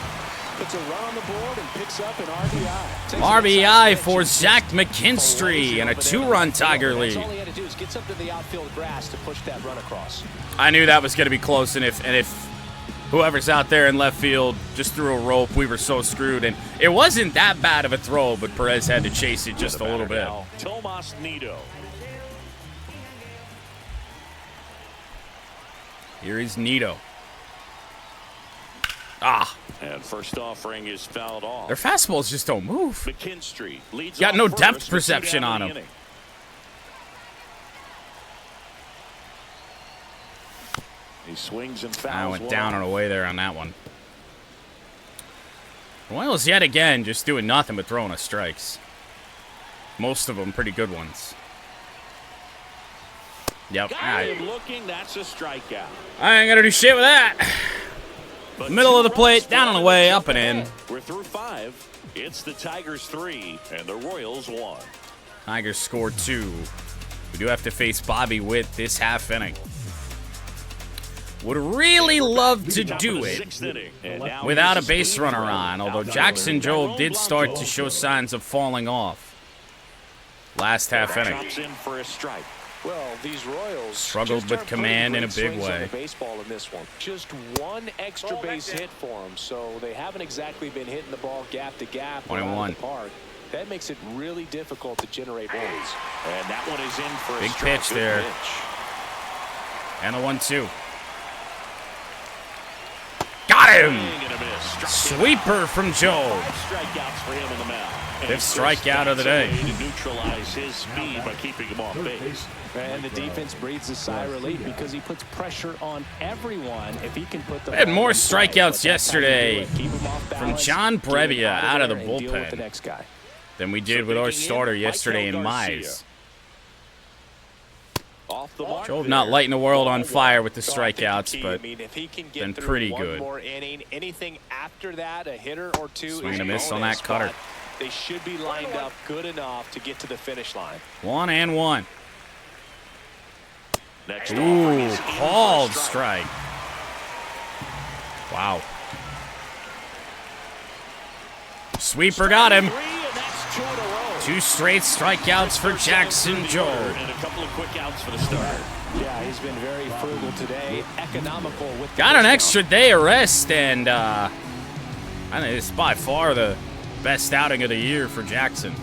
Puts a run on the board and picks up an RBI. RBI for Zach McKinstry and a 2-run Tiger That's lead. all he had to do is get something to the outfield grass to push that run across. I knew that was going to be close, and if whoever's out there in left field just threw a rope, we were so screwed. And it wasn't that bad of a throw, but Perez had to chase it just a little bit. Now, Tomas Nido. Here is Nito. Ah, And first offering is fouled off. their fastballs just don't move. McKinstry leads Got off no first depth with 2 perception down on in him. the inning. He swings and fouls. I went one down off. and away there on that one. Royals yet again just doing nothing but throwing us strikes. Most of them pretty good ones. Yep. Got him looking. That's a strikeout. I ain't gonna do shit with that. But Middle 2 of the plate, runs down and for away, the up and in. We're through 5. It's the Tigers 3 and the Royals 1. Tigers score 2. We do have to face Bobby Witt this half inning. Would really love to Top of do the it 6th inning. And now without a here's base speed runner throw. on, although Outside Jackson fielder. Jobe did start to show signs of falling off last half inning. Drops in for a strike. Well, these Royals Struggled just with aren't command putting in a great big swings on way. the baseball in this one. Just one extra Ball back base down. hit for them, so they haven't exactly been hitting the ball gap to gap 1 and around 1. the park. That makes it really difficult to generate runs. And that one is in for a Big strike. pitch Good there. pitch. And a 1-2. Got him! Swing and a miss. Sweeper from Jobe. 5 strikeouts for him in the mound. Fifth strikeout of the day. To neutralize his speed by keeping him off base. And the defense breathes a sigh of relief because he puts pressure on everyone. If he can put the We had more strikeouts yesterday from John Brebbia out of the bullpen than we did with our starter yesterday in Mize. Jobe not lighting the world on fire with the strikeouts, but been pretty good. Anything after that, a hitter or two. Swing and a miss on that cutter. They should be lined up good enough to get to the finish line. 1-1. Next Ooh, called strike. Wow. Sweeper got him. 2 straight strikeouts for Jackson Jobe. And a couple of quick outs for the starter. Yeah, he's been very frugal today, economical with the Got an extra day of rest, and I think it's by far the best outing of the year for Jackson.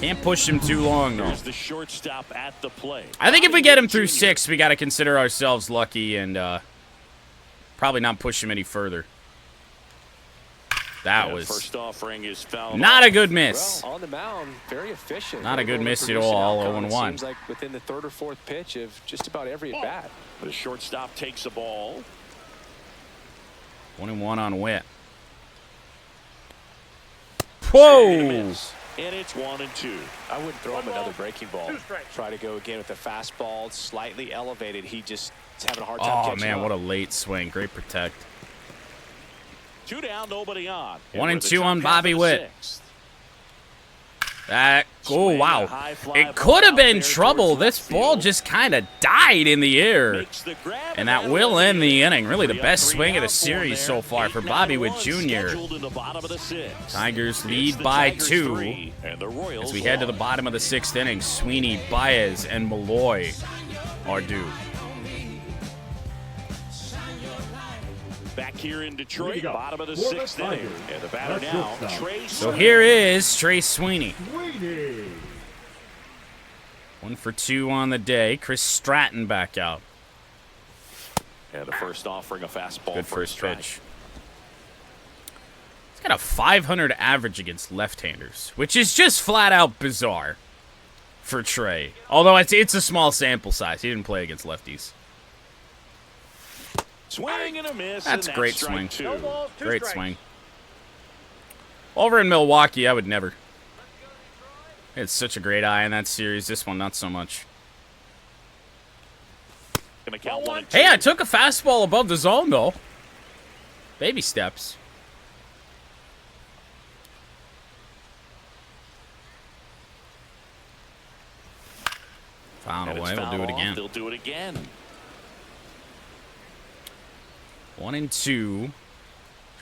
Can't push him too long, though. Here's the shortstop at the plate. I think if we get him through 6, we got to consider ourselves lucky and probably not push him any further. That was first offering is foul. not a good miss. Well, on the mound, very efficient. Not a good miss at all, 0-1. Seems like within the 3rd or 4th pitch of just about every at bat. The shortstop takes the ball. 1-1 on Witt. Whoa! And it's 1-2. I wouldn't throw him another breaking ball. Try to go again with the fastball, slightly elevated. He just is having a hard time catching man, on. what a late swing. Great protect. 2 down, nobody on. 1-2 on Bobby Witt. Oh, wow. It could have been trouble. This ball just kind of died in the air. And that will end the inning. Really the best swing of the series so far for Bobby Witt Jr. Tigers lead by 2 as we head to the bottom of the 6th inning. Sweeney, Baez, and Malloy are due. Back here in Detroit, bottom of the 6th inning. And the batter now, Trey. So here is Trey Sweeney. 1 for 2 on the day. Chris Stratton back out. And the first offering, a fastball. Good first pitch. He's got a 500 average against left-handers, which is just flat out bizarre for Trey. Although it's a small sample size. He didn't play against lefties. Swing and a miss. That's a great swing. No balls, 2 Great strikes. swing. Over in Milwaukee, I would never. It's such a great eye in that series. This one, not so much. Gonna count 1-2. Hey, I took a fastball above the zone, though. Baby steps. Found away. We'll do it again. They'll do it again. 1-2.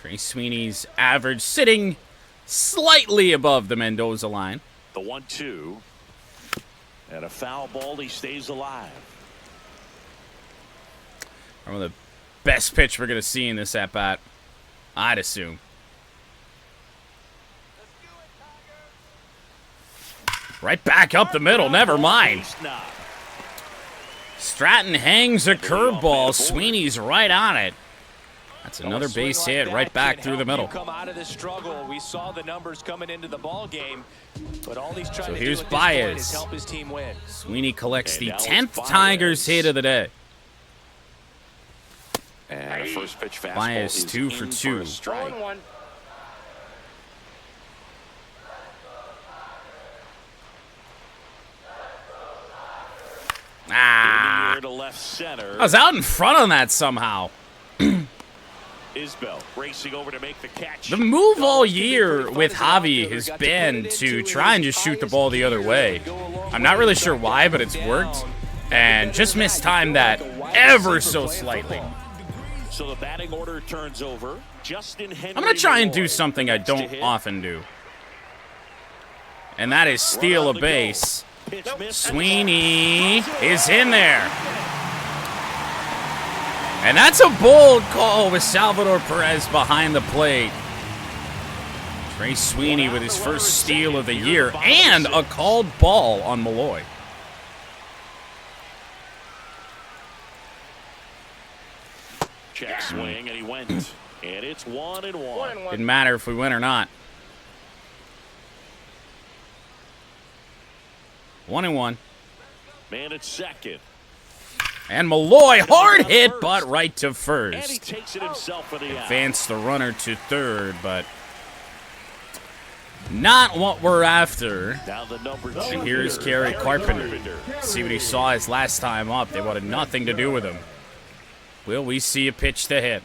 Trey Sweeney's average sitting slightly above the Mendoza line. The 1-2. And a foul ball. He stays alive. One of the best pitch we're going to see in this at-bat, I'd assume. Right back up the middle. Never mind. Stratton hangs a curveball. Sweeney's right on it. That's another base hit right back through the middle. Come out of this struggle. We saw the numbers coming into the ball game, but all he's trying So to here's do at this point Baez. is help his team win. Sweeney collects the And now 10th it's Tigers Baez. hit of the day. And a first pitch fastball Baez is 2 for in 2. a strike. 0-1. In the Ah, air to left center. I was out in front on that somehow. Isbell racing over to make the catch. The move all year with Javi has been to try and just shoot the ball the other way. I'm not really sure why, but it's worked. And just mistimed that ever so slightly. So the batting order turns over. Justin Henry. I'm going to try and do something I don't often do. And that is steal a base. Pitch miss. Sweeney is in there. And that's a bold call with Salvador Perez behind the plate. Trey Sweeney with his first steal of the year and a called ball on Malloy. Check swing, and he went. And it's 1-1. 1-1. Didn't matter if we win or not. 1-1. Man at second. And Malloy, hard hit, but right to And he first. takes it himself for the out. Advance the runner to third, but not what we're after. Now the number 2. And here's Gary Carpenter. See what he saw his last time up. They wanted nothing to do with him. Will we see a pitch to hit?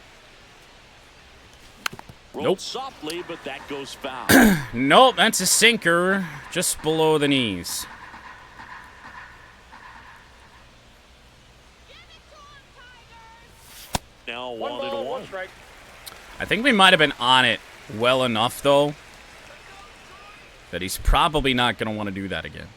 Rolled Nope. softly, but that goes foul. Nope, that's a sinker just below the knees. Now 1 ball, 1 1-1. strike. I think we might have been on it well enough, though, that he's probably not going to want to do that again.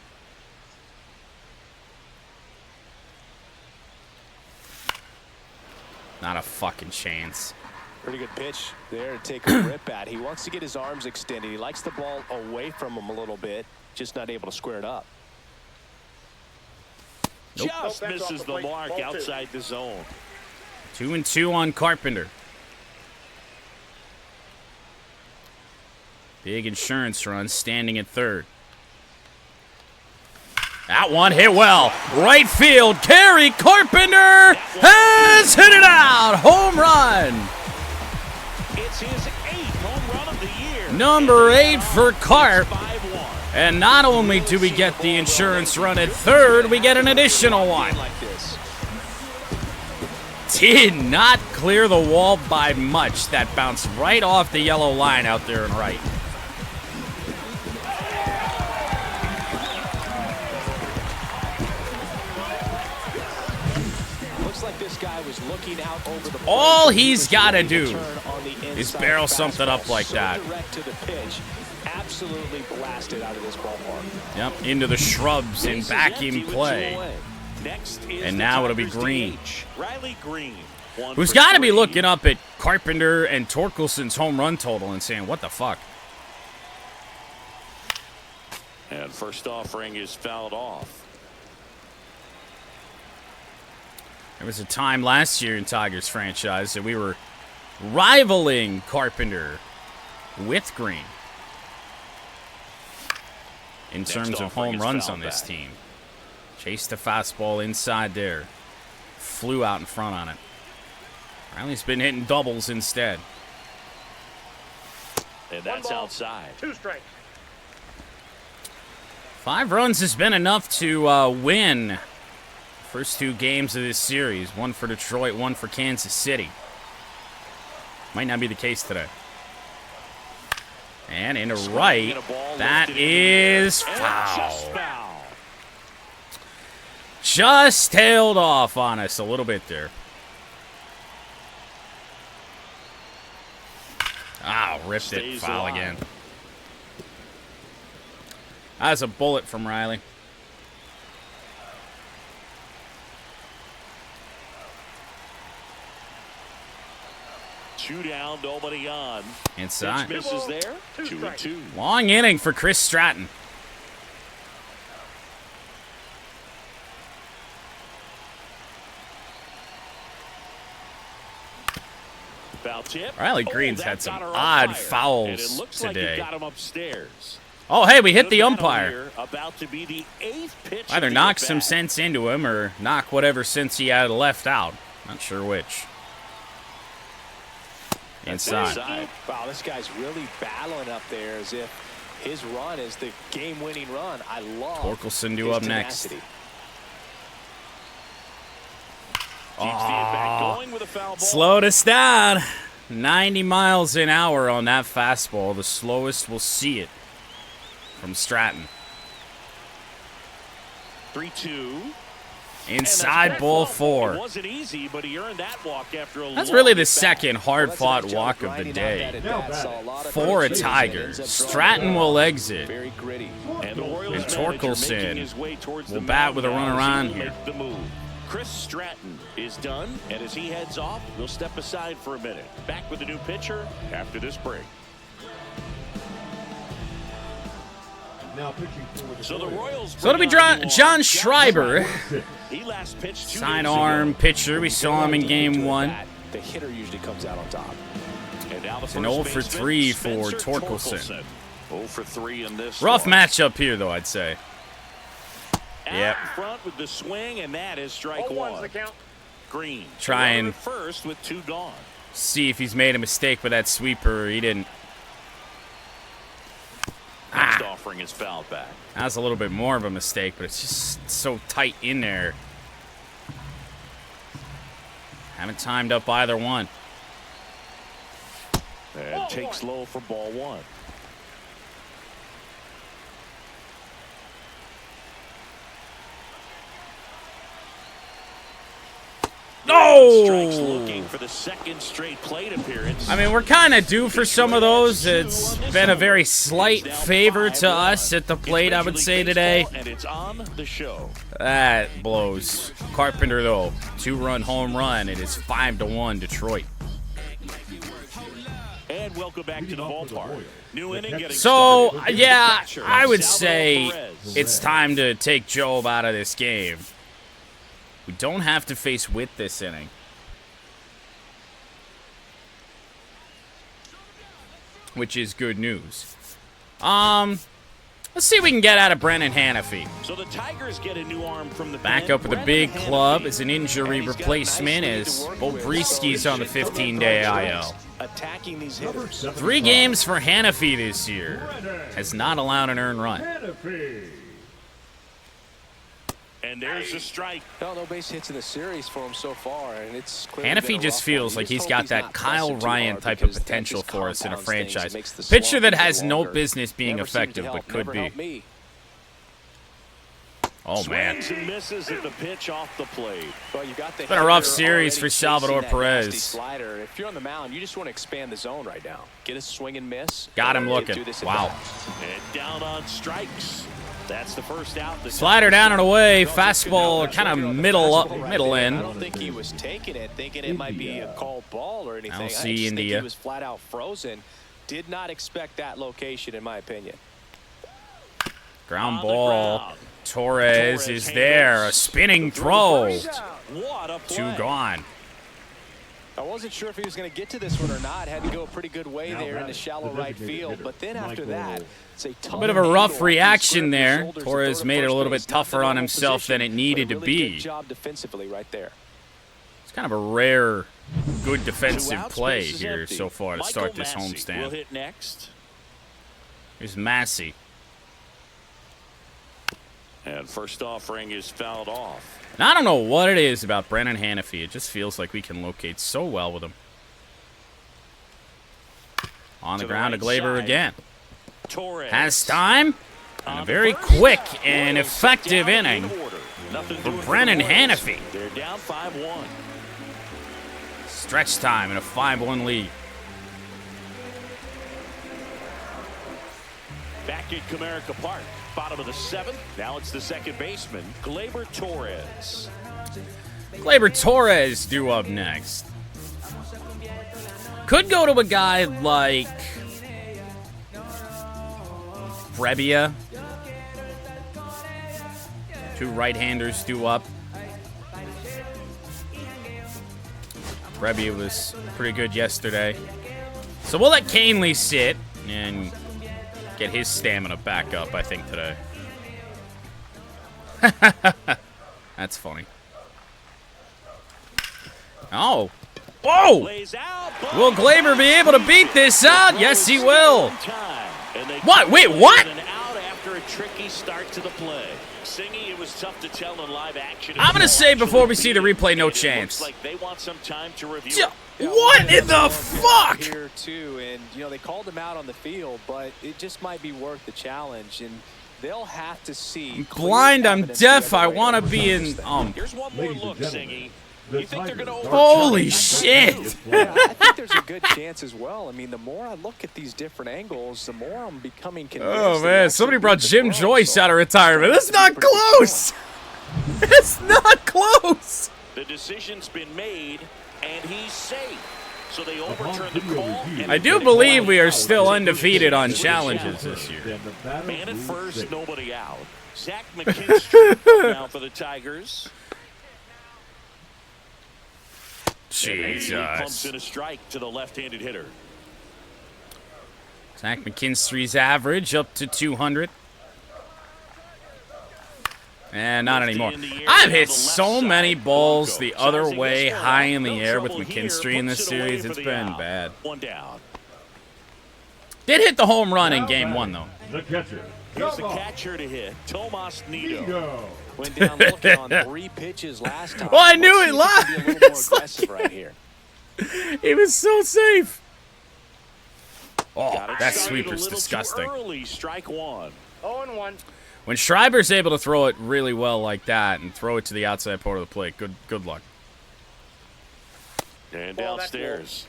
Not a fucking chance. Pretty good pitch there to take a rip at. He wants to get his arms extended. He likes the ball away from him a little bit, just not able to square it up. Nope. Just Nope, that's off misses the the plate. mark Ball 2. outside the zone. 2-2 on Carpenter. Big insurance run, standing at third. That one hit well. Right field, Gary Carpenter has hit it out. Home run. It's his 8th home run of the year. Number 8 for Carp. 5-1. And not only do we get the insurance run at third, we get an additional one. Like this. Did not clear the wall by much. That bounced right off the yellow line out there and right. Looks like this guy was looking out over the plate. All he's got to He do was looking to turn on the is inside barrel something up fastball. like So that. direct to the pitch. Absolutely blasted out of this ballpark. Yep, into the shrubs in Base is back empty in with 2 play. away. Next is And the now it'll be Tigers Green. DH, Riley Green. Who's got to be looking up at Carpenter and Torkelson's home run total and saying, what the fuck? And first offering is fouled off. There was a time last year in Tigers franchise that we were rivaling Carpenter with Green in Next terms of offering home is runs fouled on this back. team. Chased the fastball inside there. Flew out in front on it. Riley's been hitting doubles instead. And 1 that's ball, outside. 2 strikes. 5 runs has been enough to win first 2 games of this series. 1 for Detroit, 1 for Kansas City. Might not be the case today. And into right, that is foul. Just tailed off on us a little bit there. Ah, ripped it. Stays Foul alive. again. That's a bullet from Riley. Two down, nobody on. Inside. Pitch misses there. 2 strikes. 2-2. Long inning for Chris Stratton. Foul tip. Riley Green's had that some got her on odd fire. fouls And it looks today. Like he got him upstairs. Oh, hey, we hit the battle umpire. here, about to be the 8th pitch. Either of the knock some at-bat. sense into him or knock whatever sense he had left out. Not sure which. Inside. Wow, this guy's really battling up there as if his run is the game-winning run. I love Torkelson due his up next. tenacity. Keeps the at-bat going with a foul ball. Slowed us down. 90 miles an hour on that fastball. The slowest we'll see it from Stratton. 3-2. Inside ball It 4. wasn't easy, but he earned that walk after a That's long really the at-bat. second hard-fought walk of the day for a Tiger. Stratton will exit. Very gritty. And the Royals And manager Torkelson making his way towards will the bat mound with a now runner as he on will here. make the move. Chris Stratton is done, and as he heads off, we'll step aside for a minute. Back with the new pitcher after this break. Now pitching for the So the Royals. So it'll be bring on John Schreiber. He last pitched 2 days Sidearm ago. pitcher. We saw him in game 1. The hitter usually comes out on top. And now it's an 0 for 3 for Torkelson. 0 for 3 in this. Rough matchup here, though, I'd say. Yep. In front with the swing, and that is strike 1. The count. Green. Trying first with 2 gone. See if he's made a mistake with that sweeper. He didn't. Next offering is fouled back. That's a little bit more of a mistake, but it's just so tight in there. Haven't timed up either one. And takes low for ball 1. No! Strikes looking for the second straight plate appearance. I mean, we're kind of due for some of those. It's been a very slight favor to us at the plate, I would say, today. And it's on the show. That blows. Carpenter, though, 2-run home run. It is 5-1 Detroit. And welcome back to the ballpark. New inning getting So, started. yeah, I would say it's time to take Jobe out of this game. We don't have to face Witt this inning. Which is good news. Let's see if we can get out of Brennan Hannafy. So the Tigers get a new arm from the Back up with the big club as an injury replacement as Bobriski's on the 15-day IL. Attacking these hitters. 3 games for Hannafy this year. Has not allowed an earned run. And there's a strike. No base hits in the series for him so far, and it's Hannafy just feels like he's got that Kyle Ryan type of potential for us in a franchise. Pitcher that has no business being effective, but could be. Oh, man. Swings and misses at the pitch off the plate. Well, you got It's been a rough series for Salvador Perez. Slider. If you're on the mound, you just want to expand the zone right now. Get a swing and miss. Got him looking. Wow. And down on strikes. That's the first out. Slider down and away. Fastball kind of middle in. I don't think he was taking it, thinking it might be a called ball or anything. I'll I see just India. think he was flat out frozen. Did not expect that location, in my opinion. Ground ball. Torres is there. A spinning throw. What a play. 2 gone. I wasn't sure if he was going to get to this one or not. Had to go a pretty good way there in the shallow right field. But then after that, it's a bit of a rough reaction there. Torres made it a little bit tougher on himself than it needed to be. Good job defensively right there. It's kind of a rare, good defensive play here so far to start this homestand. Will hit next. Here's Massey. And first offering is fouled off. Now, I don't know what it is about Brennan Hannafy. It just feels like we can locate so well with him. On the ground to Glaber again. Torres Has time. And a very quick and effective inning for Brennan Hannafy. They're down 5-1. Stretch time in a 5-1 lead. Back at Comerica Park, bottom of the 7th. Now it's the second baseman, Glaber Torres. Glaber Torres due up next. Could go to a guy like Brebbia. 2 right-handers due up. Brebbia was pretty good yesterday. So we'll let Canely sit and get his stamina back up, I think, today. That's funny. Oh. Whoa! Will Glaber be able to beat this out? Yes, he will. What? Wait, what? After a tricky start to the play. Singy, it was tough to tell in live action. I'm going to say before we see the replay, no chance. Like they want some time to review. What in the fuck? Here too, and they called him out on the field, but it just might be worth the challenge, and they'll have to see. I'm blind. I'm deaf. I want to be in. Here's one more look, Singy. You think they're going to Holy shit! Yeah, I think there's a good chance as well. I mean, the more I look at these different angles, the more I'm becoming convinced. Oh man, somebody brought Jim Joyce out of retirement. That's not close. It's not close. The decision's been made, and he's safe. So they overturn the call. I do believe we are still undefeated on challenges this year. Man at first, nobody out. Zach McKinstry now for the Tigers. Jesus. Pumps in a strike to the left-handed hitter. Zach McKinstry's average up to 200. And not anymore. I've hit so many balls the other way high in the air with McKinstry in this series. It's been bad. Did hit the home run in game 1, though. The catcher. Here's the catcher to hit, Tomas Nido. Went down looking on 3 pitches last time. Well, I knew it live. Be a little more aggressive right here. He was so safe. Oh, Got it that started sweeper's a little disgusting. Too early, strike 1. 0-1. When Schreiber's able to throw it really well like that and throw it to the outside part of the plate, good luck. And downstairs,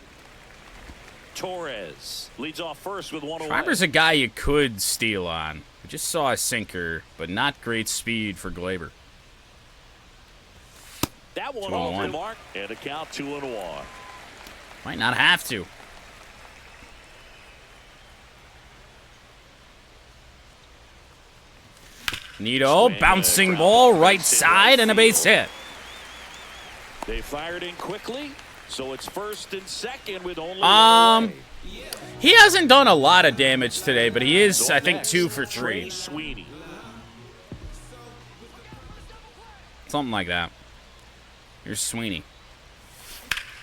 Torres leads off first with 1 away. Schreiber's a guy you could steal on. We just saw a sinker, but not great speed for Glaber. That one 2-1. off the mark, and a count 2-1. Might not have to. Nido, bouncing ball, right side, and a base hit. They fired in quickly, so it's first and second with only 1 away. He hasn't done a lot of damage today, but he is, I think, 2 for 3. Something like that. Here's Sweeney.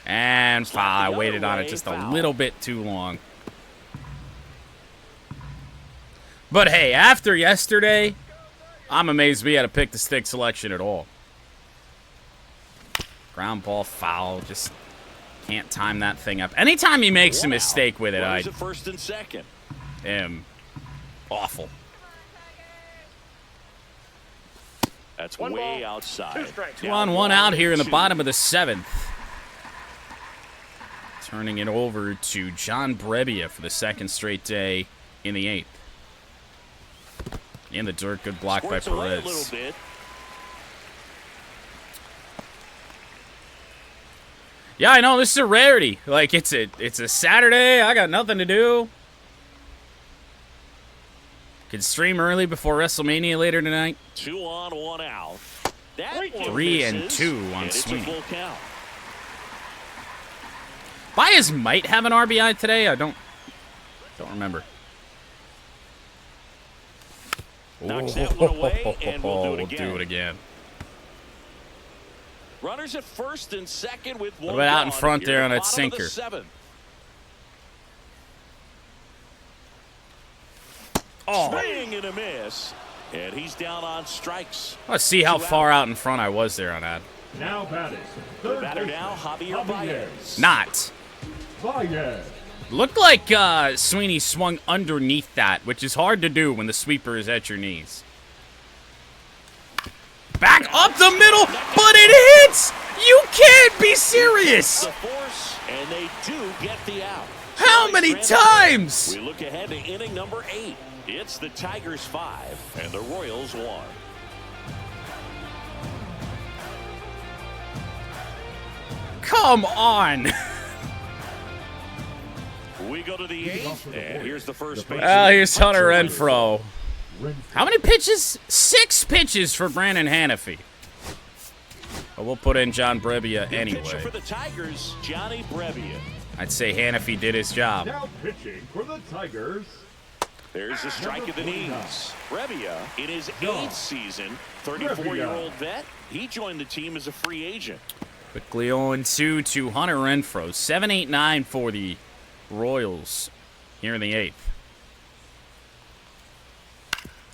And foul. I waited on it just a little bit too long. But hey, after yesterday, I'm amazed we had a pick-the-stick selection at all. Ground ball, foul, just can't time that thing up. Anytime he makes a mistake with it, I first and second. am awful. That's One way ball, outside. 2 strikes. 2 on 1 out here in the bottom of the 7th. Turning it over to John Brebbia for the 2nd straight day in the 8th. In the dirt, good block by Perez. Yeah, I know, this is a rarity. Like, it's a Saturday, I got nothing to do. Could stream early before WrestleMania later tonight. 2 on, 1 out. 3 and 2 on Sweeney. Baez might have an RBI today. I don't remember. Knocks that one away, and we'll do it again. again. Runners at first and second with 1 What about out in gone. front there Here on at that the bottom of the sinker? 7th. Oh, Swing and a miss, and he's down on strikes. let's see how far out in front I was there on that. Now batting. The Third batter baseman, now, Javier Baez. Not. Baez. Looked like Sweeney swung underneath that, which is hard to do when the sweeper is at your knees. Back up the middle, but it hits! You can't be serious! The force, and they do get the out. How many times? We look ahead to inning number 8. It's the Tigers 5 and the Royals 1. Come on! We go to the 8th, and here's the first base. Well, here's Hunter Renfroe. How many pitches? 6 pitches for Brandon Hannafy. But we'll put in John Brebbia Pitcher anyway. for the Tigers, Johnny Brebbia. I'd say Hannafy did his job. Now pitching for the Tigers. There's the strike of the knees. Brebbia, in his 8th season, 34-year-old vet, he joined the team as a free agent. Quickly 0-2 to Hunter Renfroe. 7-8-9 for the Royals here in the 8th.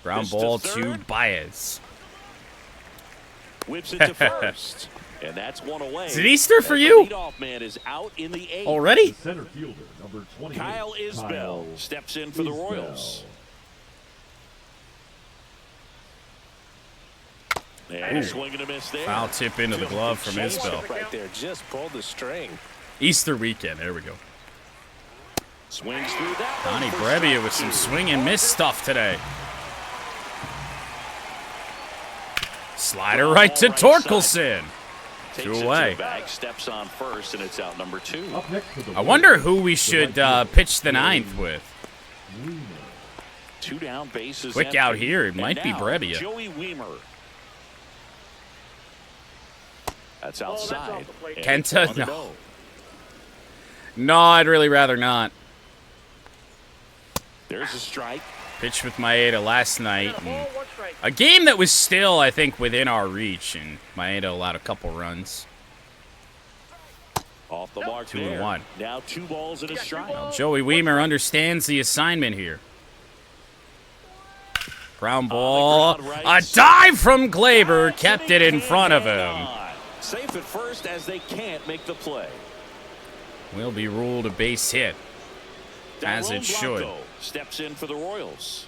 Ground Pitch to ball to third. Baez. Whips it to first. And that's 1 away. Is it Easter for As the you? leadoff man is out in the 8th. Already? Center fielder, number 28. Kyle Isbell steps in for the Royals. And a swing and a miss there. Foul tip into the glove from Isbell. Right there, just pulled the string. Easter weekend. There we go. Swings through that. Donnie one for Brebbia strike with some 2. swing and miss stuff today. Slider right to Torkelson. Takes 2 it to away. the bag, steps on first, and it's out number 2. Up next for the I wonder who we should pitch the 9th with. 2 down, bases Quick empty. out here. It And might be now, Brebbia. Joey Weimer. That's outside. off the plate. And Kenta? on the No. go. No, I'd really rather not. There's a strike. Pitched with Maeda last night. And a ball, 1 strike. A game that was still, I think, within our reach, and Maeda allowed a couple runs. Off the mark 2 there. and 1. Now 2 balls and a strike. Joey Weimer understands the assignment here. Ground ball. A dive from Glaber kept it in front of him. Safe at first as they can't make the play. Will be ruled a base hit, as it should. Steps in for the Royals.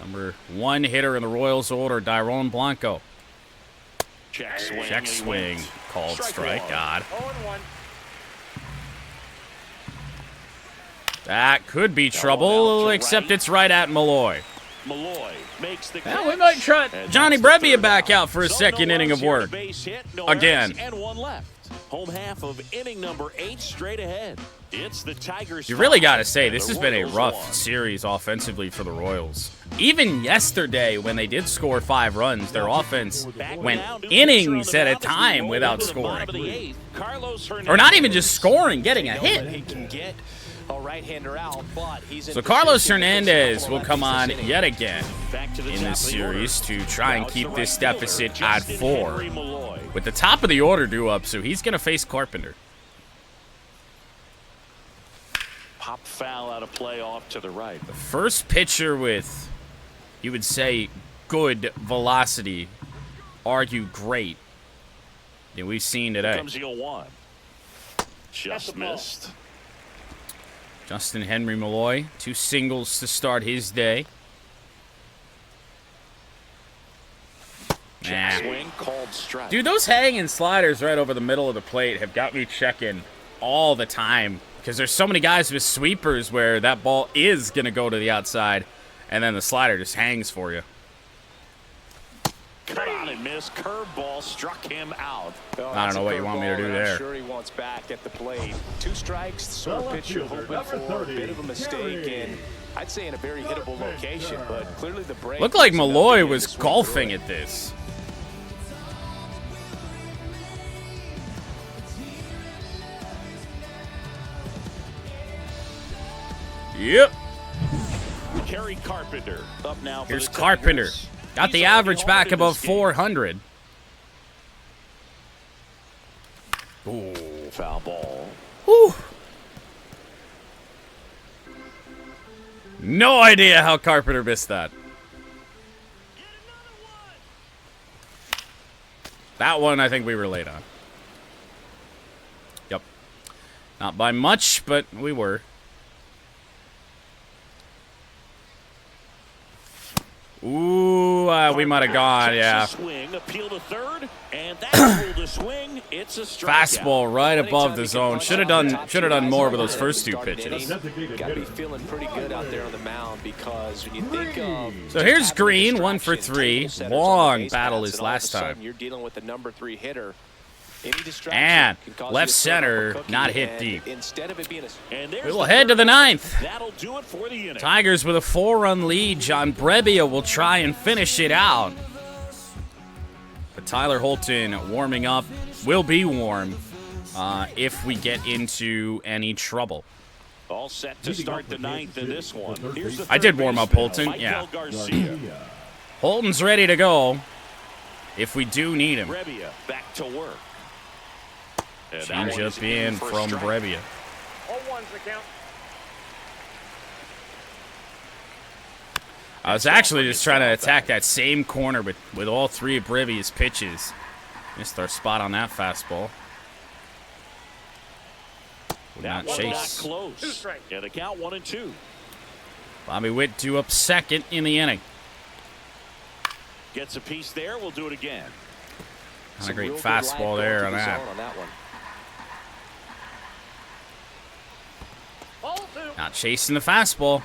Number 1 hitter in the Royals order, Dairon Blanco. Check swing. Check swing. Called strike. God. 0-1. That could be trouble, except it's right at Malloy. Malloy makes the Well, we might try Johnny Brebbia back out for a second inning of work. Again. And 1 left. Home half of inning number 8 straight ahead. It's the Tigers. You really got to say, this has been a rough series offensively for the Royals. Even yesterday, when they did score 5 runs, their offense went innings at a time without scoring. Or not even just scoring, getting a hit. So Carlos Hernandez will come on yet again in this series to try and keep this deficit at 4. With the top of the order due up, so he's going to face Carpenter. Pop foul out of play off to the right. The first pitcher with, you would say, good velocity, argue great, that we've seen today. Here comes 0-1. Just missed. Justin Henry Malloy, 2 singles to start his day. Nah. Swing called strike. Dude, those hanging sliders right over the middle of the plate have got me checking all the time because there's so many guys with sweepers where that ball is going to go to the outside and then the slider just hangs for you. Cut on and miss. Curveball struck him out. I don't know what you want me to do there. I'm sure he wants back at the plate. 2 strikes, sort of pitcher hoping for a bit of a mistake, and I'd say in a very hittable location, but clearly the break. Looked like Malloy was golfing at this. Yep. Kerry Carpenter up now. Here's Carpenter. Got the average back above 400. Ooh, foul ball. Whew. No idea how Carpenter missed that. That one I think we were late on. Yep. Not by much, but we were. Ooh, we might have gone, yeah. Swing, appeal to third, and that's ruled a swing. It's a strikeout. Fastball right above the zone. Should have done more with those first 2 pitches. Got to be feeling pretty good out there on the mound because when you think of. So here's Green, 1 for 3. Long battle his last time. You're dealing with the number 3 hitter. And left center, not hit deep. Instead of it being We will head to the 9th. That'll do it for the inning. Tigers with a 4-run lead. John Brebbia will try and finish it out. But Tyler Holton warming up, will be warm if we get into any trouble. All set to start the 9th in this one. Here's the I did warm up Holton, yeah. Holton's ready to go if we do need him. Brebbia back to work. Change up in from Brebbia. 0-1's the count. I was actually just trying to attack that same corner with all 3 of Brebbia's pitches. Missed our spot on that fastball. Would not chase. Close. 2 strikes. Yeah, the count 1-2. Bobby Witt due up second in the inning. Gets a piece there. We'll do it again. Not a great fastball there on that. Ball 2. Not chasing the fastball.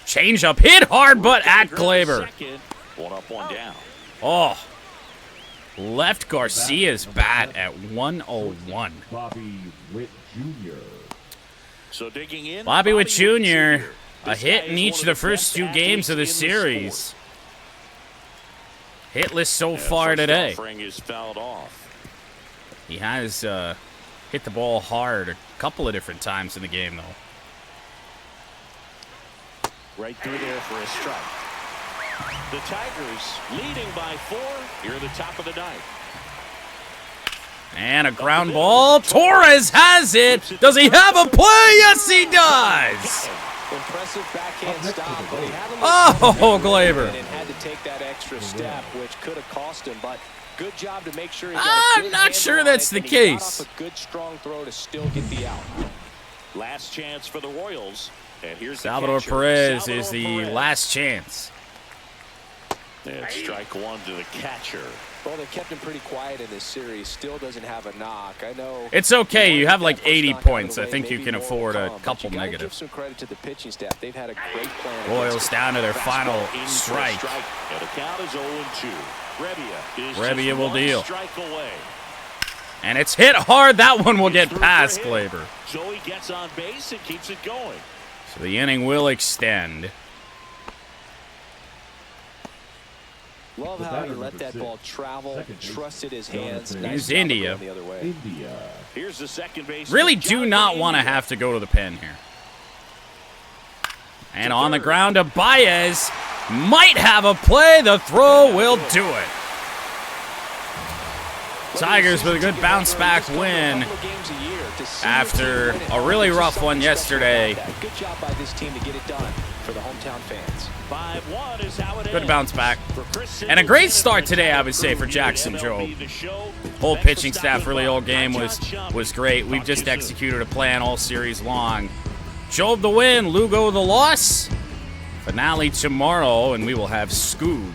Change up, hit hard, but at Glaber. One up, one down. Oh, left Garcia's bat at 101. Bobby Witt Jr. So digging in, Bobby Witt Jr. A hit in each of the first 2 games of the series. Hitless so far today. Is fouled off. He has hit the ball hard a couple of different times in the game, though. Right through there for a strike. The Tigers leading by 4 here at the top of the ninth. And a ground ball. Torres has it. Does he have a play? Yes, he does. Impressive backhand stop. Oh, Glaber. And had to take that extra step, which could have cost him, but good job to make sure he got I'm not sure that's the case. A good strong throw to still get the out. Last chance for the Royals. And here's Salvador Perez is the last chance. And strike one to the catcher. Well, they kept him pretty quiet in this series. Still doesn't have a knock. I know. It's okay. You have like 80 points. I think you can afford a couple negatives. negatives. Give some credit to the pitching staff. They've had a great plan. Royals down to their final strike. And the count is 0-2. Rebbia will deal. Strike away. And it's hit hard. That one will get past Glaber. So he gets on base and keeps it going. So the inning will extend. Love how he let that ball travel, trusted his hands. Here's India. Here's the second base. Really do not want to have to go to the pen here. And on the ground to Baez. Might have a play. The throw will do it. Tigers with a good bounce-back win after a really rough one yesterday. Good job by this team to get it done for the hometown fans. 5-1 is how it Good ends. bounce back. And a great start today, I would say, for Jackson Jobe. Whole pitching staff, really, all game was great. We've just executed a plan all series long. Jobe the win, Lugo the loss. Finale tomorrow, and we will have Scoob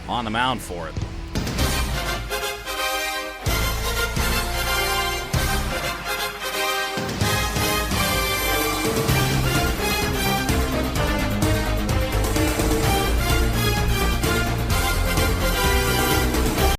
on the mound for it.